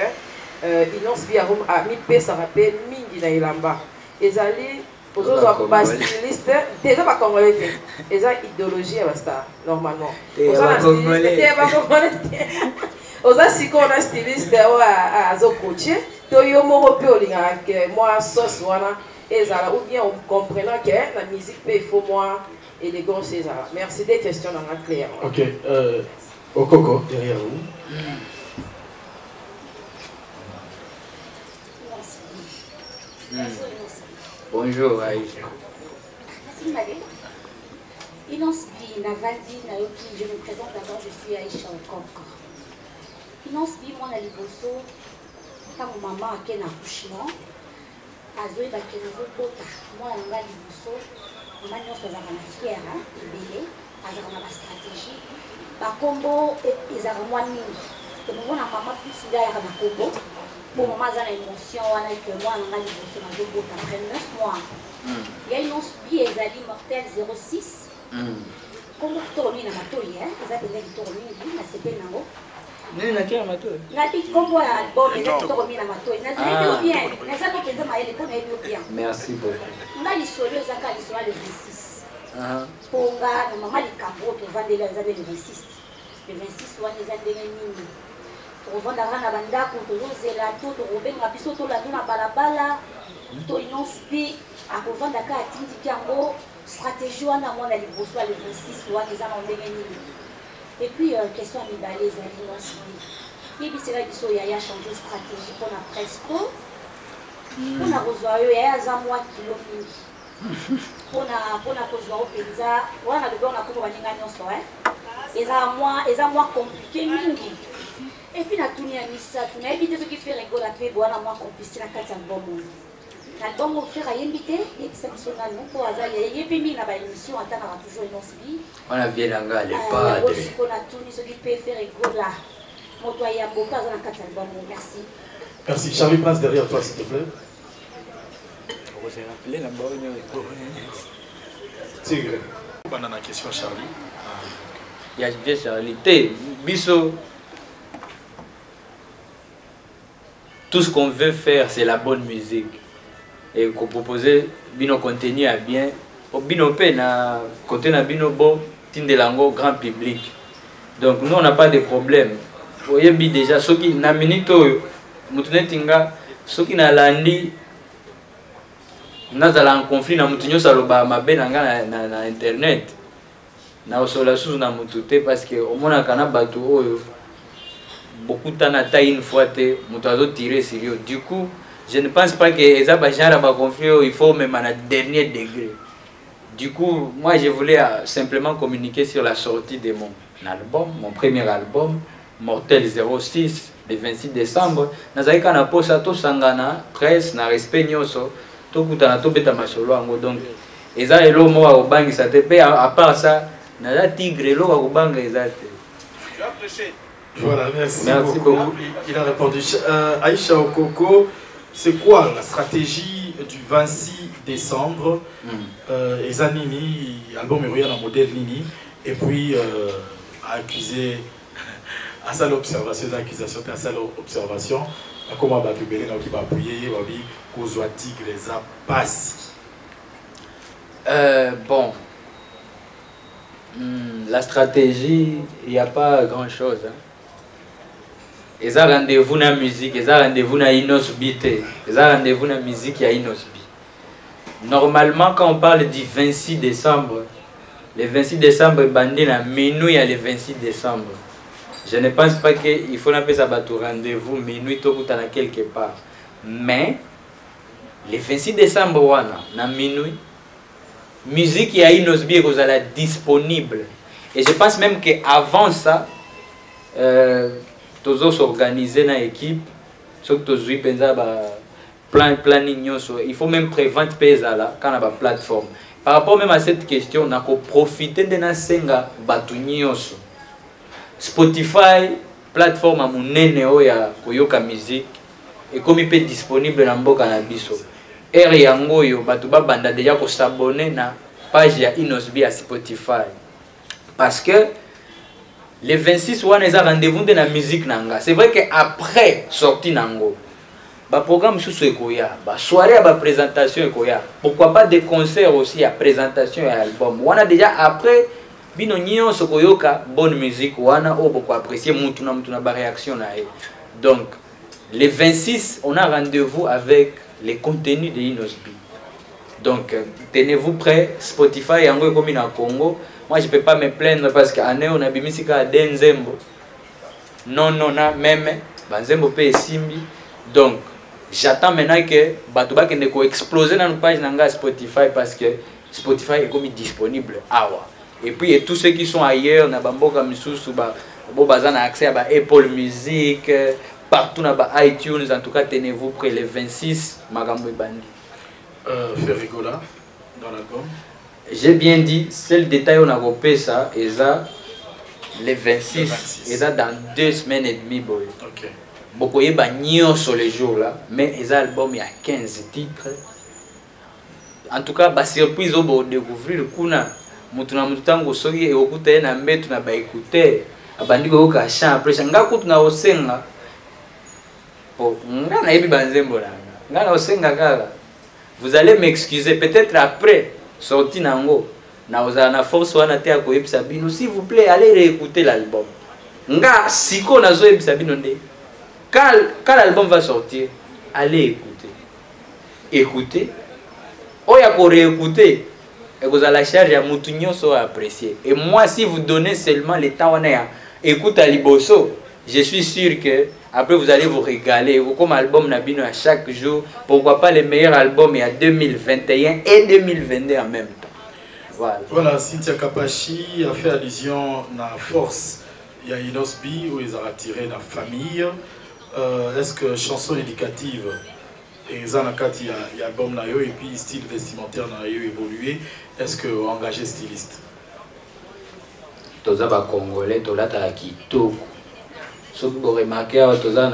Innocent bi a mis paix ça rappelle mingi na ilamba. Ezali aux autres bas styliste déjà pas congolais. Eza idéologie basta normalement. Aux autres styliste aux autres si qu'on a styliste à zo coacher Toyo moko pe olinga que moi sauce wana ezala ou bien en comprenant que la musique peut faut moi élégance ezala. Merci des questions dans la claire. OK, Okoko derrière vous. Bonjour Aïcha. Merci Marie. Inosbi Navandi Nayoki, je me présente d'abord, je suis Aïcha Okoko. Inosbi moi na liboso quand maman a ken accouchement azoe ba ken bota moi na liboso maman nyonso azaka na fière ebele azaka na ba stratégie ba kombo ezaka mwa mingi to mona maman plus ngai ya na kombo pour maman za na émotion wana que moi na liboso na bota après 9 mois il y a une bi ezali mortel 06 kombo toni na matoi eza pele toni na sepe nango nini nakia matoi ngati kombo ya album eza toni na matoi na zeli bien na za ko penza maele ko na bien merci beaucoup ngali solo za ka lisolo le 26 ponga na mama likambo to vandela eza le 26 le 26 wana eza ndenge nini to vanda rana bandako to zela to robenga biso to la na balabala to inospi akovanda ka atindi kango stratégie wana mwana liboso le 26 wana eza na ndenge nini. Et puis question mibale ezali nyonso yebisela biso yaya changer stratégie mpona presco mpona kozwa yo yaya aza mwa kilo mingi mpona kozwa yo mpenza wana lobi ona komo baninga nyonso eza mwa compliqué mingi. Et puis natuni ya misato nayebi te soki faire egola mpe bowana mwa complicité na kati ya album l'album offert à Yembité, et ça qui sont là, nous pour Aza, il y a mis la émission, attendre toujours une osbi. On a bien l'anga, les padres. On a tout, ce qui peut faire et go là. Mon toit, il y a beaucoup dans la 4 albums, merci. Merci. Charlie, place derrière toi, s'il te plaît. On s'est rappelé la bonne. Tigre. Pendant la question, Charlie. Il y a bien Charlie. Té, Bisso. Tout ce qu'on veut faire, c'est la bonne musique. Et qu'on proposer bino contenu à bien au bino pe na côté na bino bon tinde lango grand public. Donc nous on n'a pas de problème. Oyebi déjà ceux qui na minute mutune tinga ceux qui na landi nazala en conflit na mutunyo saloba mabe na internet na osola sous na mutute parce que au mona kana bato oyo beaucoup de temps taille une fois te muto tirer sérieux. Du coup je ne pense pas que Eza Bajara va confier, il faut même à un dernier degré. Du coup, moi je voulais simplement communiquer sur la sortie de mon album, mon premier album, Mortel 06, le 26 décembre. Nazalika na posa to sangana, presse, na respect nyoso, to kutana to beta masolo ango. Donc, Eza elo mo wa ubangi sa tepe, à part ça, naza tigre elo wa ubanga Eza te. Voilà, merci beaucoup. Il a répondu. Aïcha Okoko. C'est quoi la stratégie du 26 décembre Ezanini, album Eroya la modèle Nini, et puis accusé à ça l'observation, l'accusation à ça l'observation, comment va publier, qui va appuyer, va dire qu'aux tigre les a passés. Bon, la stratégie, il n'y a pas grand chose. Hein. Et ça rendez-vous dans la musique, et ça rendez-vous dans Inosbi, et ça rendez-vous dans la musique, il y a Inosbi. Normalement, quand on parle du 26 décembre, le 26 décembre, bandé dans minuit, il y a le 26 décembre. Je ne pense pas qu'il faut appeler ça bateau rendez-vous, minuit, tout quelque part. Mais, le 26 décembre, dans minuit, musique, il y a Inosbi, qui est disponible. Et je pense même qu'avant ça, tous s'organiser dans l'équipe, sauf que tous planning, il faut même prévendre pesa là quand on a une plateforme. Par rapport même à cette question, on a profiter de la senga batunyoso. Spotify, plateforme à mon nene ya koyoka musique et comme il peut disponible dans mboka na biso. R yango yo batuba banda déjà ko s'abonner na page ya Inosbi à Spotify. Parce que le 26 on a rendez-vous de la musique nanga. C'est vrai que après sortie nango, ba programme sous ekoya, ba soirée ba présentation ekoya. Pourquoi pas des concerts aussi à présentation et album. On a déjà après bino nyonso koyoka bonne musique wana o beaucoup apprécier mutu na ba réaction na. Donc le 26, on a rendez-vous avec les contenus de Inosbi. Donc, tenez-vous prêts. Spotify est en comme à Congo. Moi, je ne peux pas me plaindre parce qu'en on a bimisika à Denzembo. Non, même, Banzembo peut simbi. Donc, j'attends maintenant que Batouba ne explose dans une page de Spotify parce que Spotify est comme disponible. Et puis, et tous ceux qui sont ailleurs, na Bamboka Misusu, Bobazan a accès à Apple Music, partout dans iTunes. En tout cas, tenez-vous prêts le 26, Magambo Bandi. Ferrigola dans l'album. J'ai bien dit, c'est le détail on a repéré ça, et ça, le 26, et ça dans 2 semaines et demie. Ok. Beaucoup de gens sur les jours là, mais les albums il y a 15 titres. En tout cas, surprise on va découvrir le kuna. Mutuna mutango soki et okuta na mbetu na ba écouter. Abandi ko ka chant après nga kutuna osenga. Po nga na yebi banzembo la. Nga na osenga kaka. Vous allez m'excuser peut-être après sorti nango. Na ozana force wana te ko yebisa bino s'il vous plaît allez réécouter l'album. Nga siko na zo yebisa bino nde. Quand l'album va sortir, allez écouter. Écoutez. Oh ya ko réécouter. Et vous allez la charge à Moutounio soit apprécié. Et moi, si vous donnez seulement le temps, écoute à Liboso, je suis sûr que après vous allez vous régaler. Vous comme album Nabino à chaque jour, pourquoi pas les meilleurs albums il y a 2021 et 2022 en même temps. Voilà, Cynthia Kapachi a fait allusion à la force. Il y a Inosbi où ils ont attiré la famille. Est-ce que chanson éducative et Zanakati il y a album nayo et puis style vestimentaire nayo évolué. Est-ce que vous engagez styliste? Toza ba Congolais tolata la kitoko. Sauf que vous remarquez toza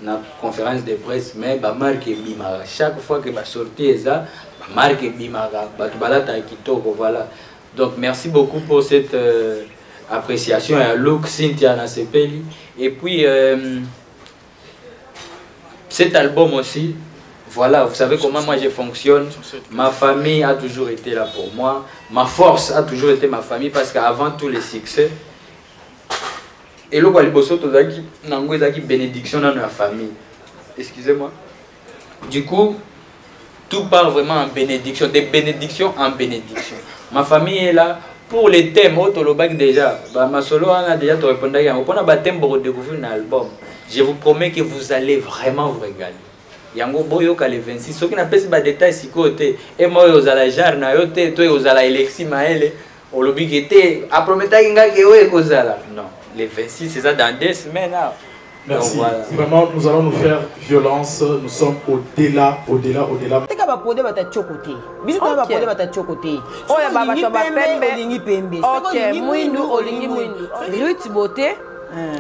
na conférence de presse mais ba marque bimara chaque fois que ba sortir ça ba marque bimara ba balata la kitoko voilà. Donc merci beaucoup pour cette appréciation à look Cynthia na sepeli et puis cet album aussi. Voilà, vous savez comment moi je fonctionne. Ma famille a toujours été là pour moi. Ma force a toujours été ma famille parce qu'avant tous les succès, et le Waliboso Tozaki, Nangouezaki bénédiction dans la famille. Excusez-moi. Du coup, tout part vraiment en bénédiction, des bénédictions en bénédiction. Ma famille est là pour les thèmes. Déjà, ma solo a déjà répondu. On a un thème pour découvrir un album. Je vous promets que vous allez vraiment vous régaler. Yango boyo ka le 26 ce qui n'a pas ces détails si côté et moi aux ala jar na yote toi aux ala Alexis Maël au lobby qui était à promettre nga que ouais kozala non le 26 c'est ça dans 2 semaines là. Merci. Voilà. Vraiment nous allons nous faire violence, nous sommes au-delà. Teka ba pode bata chokote. Biso ba pode bata chokote. Oya baba to ba pembe olingi pembe. OK, muindu olingi muindu. Ruth Beauté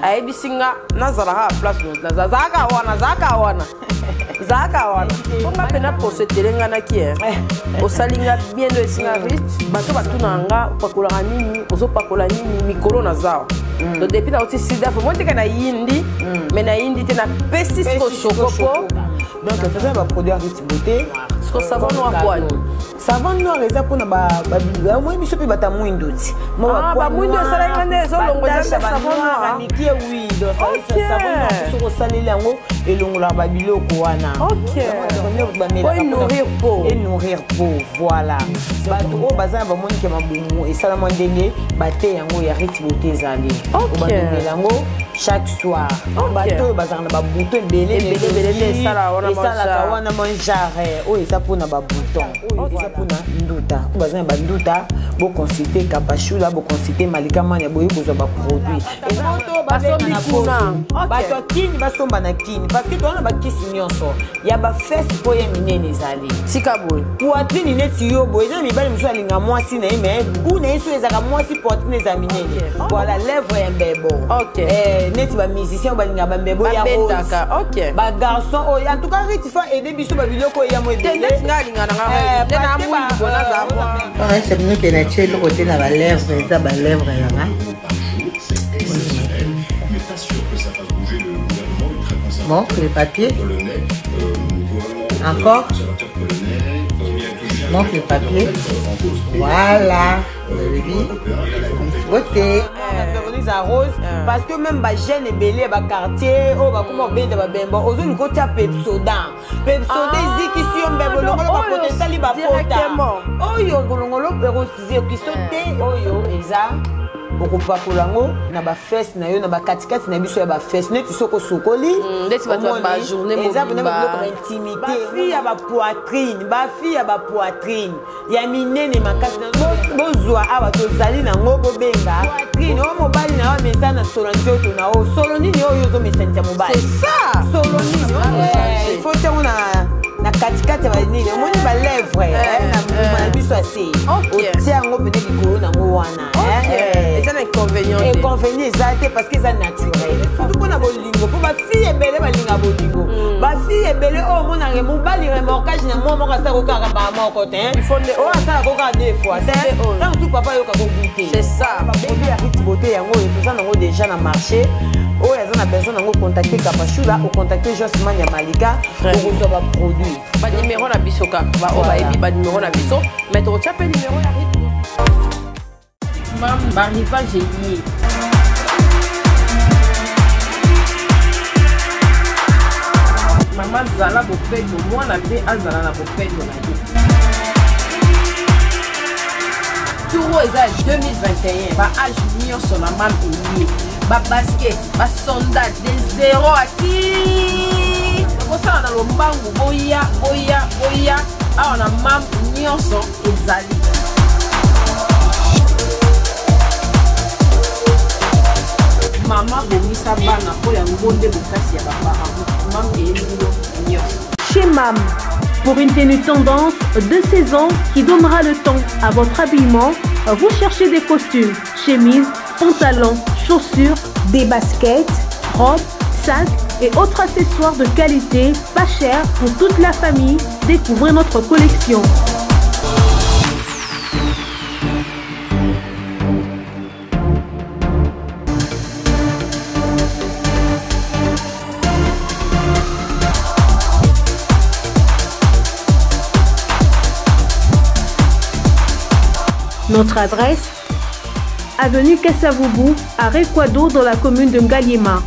ayebisinga nazala place zaka wana. Zaka wana. Ponga pena posetelenga na ki osalinga bien de sinarist bato batunanga pakola nini ozopakola nini mikolo na zao. Donc depuis na oti sida faut monter kana yindi mais na yindi te na pestis ko chocopo. Donc ça va produire Ruth Beauté. Ce que savon noir quoi. Savon noir eza pona ba moi biso pe bata mwindoti. Ba mwindo sala ngane zo longo za savon noir. Miki oui donc savon noir so salela yango elongola ba biloko wana. OK. Et nourrir peau voilà. Bato o bazana ba moni ke mabumu et sala mandenge baté yango ya Ruth Beauté zali. OK. Yango chaque soir. Bato bazana ba bouton belé sala wana manjare o eza pona ba bouton. O eza pona nduta. Bazana ba nduta bo consulter Kapachula bo consulter Malika Mania boye bozwa ba produit. Et moto basombi kuna. Bato kini basomba na kini parce que tona ba kisi nyonso. Ya ba fesse po ye minene zali. Tika boy. Poitrine neti yo boye eza mibali muso alinga mwasi na mais bu na yeso ezaka mwasi poitrine za minene. Voilà lèvre ya mbebo. OK. Neti ba musicien balinga ba mbebo ya rose. OK. Ba garçon en tout cas Ruth fa aider biso ba biloko ya mo aider. Ngalinga na tena mwindi bona za moi. On c'est mieux que la chez le côté de la lèvre, ça ba lèvre là. Bon, les papiers. Encore. Montre les papiers. Voilà. Beauté. Denise à Rose parce que même ba jeune ebele ba quartier oh ba kuma benda ba bemba ozo nikoti ya Pepsoda eziki si yo mbebo longolo ba potentiali ba pota oyo longolo erosize kisote oyo eza okopakolango na ba fesse na yo na ba katikati na biso ya ba fesse neti soko sokoli ndeti ba journée mobile ba intimité ba fille ya ba poitrine ya minene makasi na bozwa aba tozali na ngobo benga poitrine o mobali na wa mesa na solo njoto na o solo nini oyo zo mesantia mobali c'est ça solo nini il faut te na katikati ba nini moni ba lèvre na biso assez otia ngobo ne likolo na ngo wana c'est un inconvénient exact parce que c'est naturel surtout qu'on a bolingo pour ma fille ebele balinga bolingo ba fille ebele oh mon arrêt mon bali remorquage na moi mon rasta ko kaka ba mon côté il faut oh ça ko ka deux fois c'est quand tout papa yo ka ko goûter c'est ça ba produit ya Riti Beauté yango et tout ça nango déjà na marché oh ya na besoin nango contacter Kapachula ou contacter Josman ya Malika pour recevoir ba produit ba numéro na bisoka ba o ba ebi ba numéro na biso mais tu retiens le numéro ya Riti Mam Barniva Gélier. Maman Zala Bopédo, moi la paix Azala la Bopédo na vie. Touro eza 2021, ba âge mignon sur la mam lié. Ba basket, ba sondage de 0 à 10. Comme ça on a le mbangu boya. Ah on a mam mignon sur ezali. Maman bomisa bana po ya ngonde bokasi ya bapara Chez Mam, pour une tenue tendance de saison qui donnera le temps à votre habillement, vous cherchez des costumes, chemises, pantalons, chaussures, des baskets, robes, sacs et autres accessoires de qualité, pas cher pour toute la famille. Découvrez notre collection. Notre adresse, avenue Kassavoubou, à Rekwado dans la commune de Ngaliema.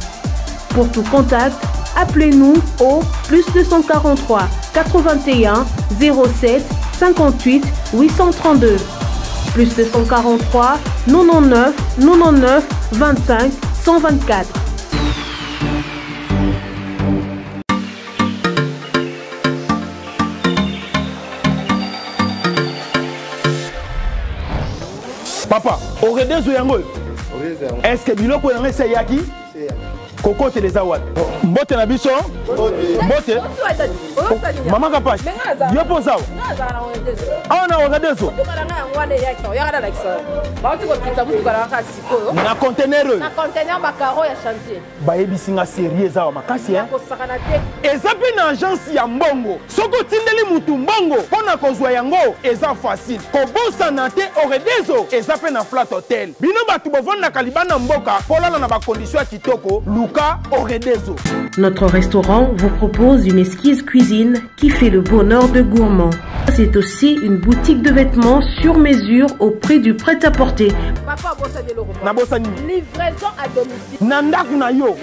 Pour tout contact, appelez-nous au +243 81 07 58 832. +243 99 25 124. Papa, oredezo yango. Est-ce que biloko yango c'est yaki? Koko teleza wat. Mbote na biso? Mbote. Mama Kapash. Yo posa. Ah na oredezo. Na conteneur. Na conteneur bakaro ya chantier. Ba yebisinga sérieux za makasi hein. Eza pe na agence ya mbongo. Soko tindeli mutu mbongo pona kozwa yango eza facile. Kobosa na te oredezo eza pe na flat hotel. Bino batu bovanda kalibana mboka polala na ba condition kitoko. Notre restaurant vous propose une exquise cuisine qui fait le bonheur de gourmands. C'est aussi une boutique de vêtements sur mesure au prix du prêt-à-porter. Livraison à domicile. Nandaku na yo.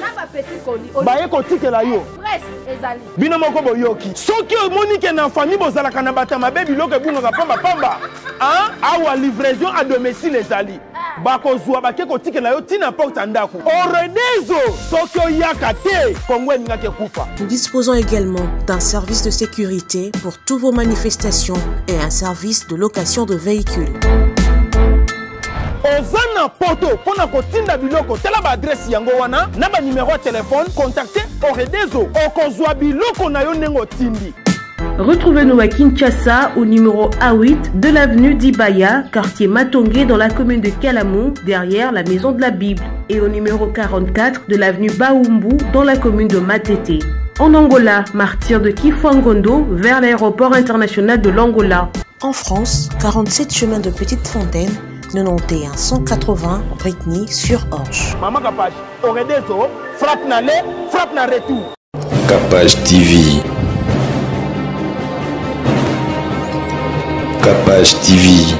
Baye kotike la yo. Bino moko boyoki. Soki omonike na famille bozalaka na batama bebi loke bunga pamba. Hein? Awa livraison à domicile ezali. Bakozwa bake kotike la yo tina porte ndaku. Oredezo soki oyaka te kongwe ngake kufa. Nous disposons également d'un service de sécurité pour toutes vos manifestations et un service de location de véhicules. Ozana poto pona kotinda biloko tela ba adresse yango wana na ba numéro de téléphone contactez Oredezo okozwa biloko na yo nengo tindi. Retrouvez-nous à Kinshasa au numéro A8 de l'avenue d'Ibaya, quartier Matongé dans la commune de Kalamou, derrière la maison de la Bible, et au numéro 44 de l'avenue Baoumbu dans la commune de Matete. En Angola, martyr de Kifwangondo vers l'aéroport international de l'Angola. En France, 47 chemin de Petite Fontaine, 91 180 Brittany sur Orge. Maman Kapash, Oredezo, frappe na le, frappe na retour. Kapash TV. Kapash TV.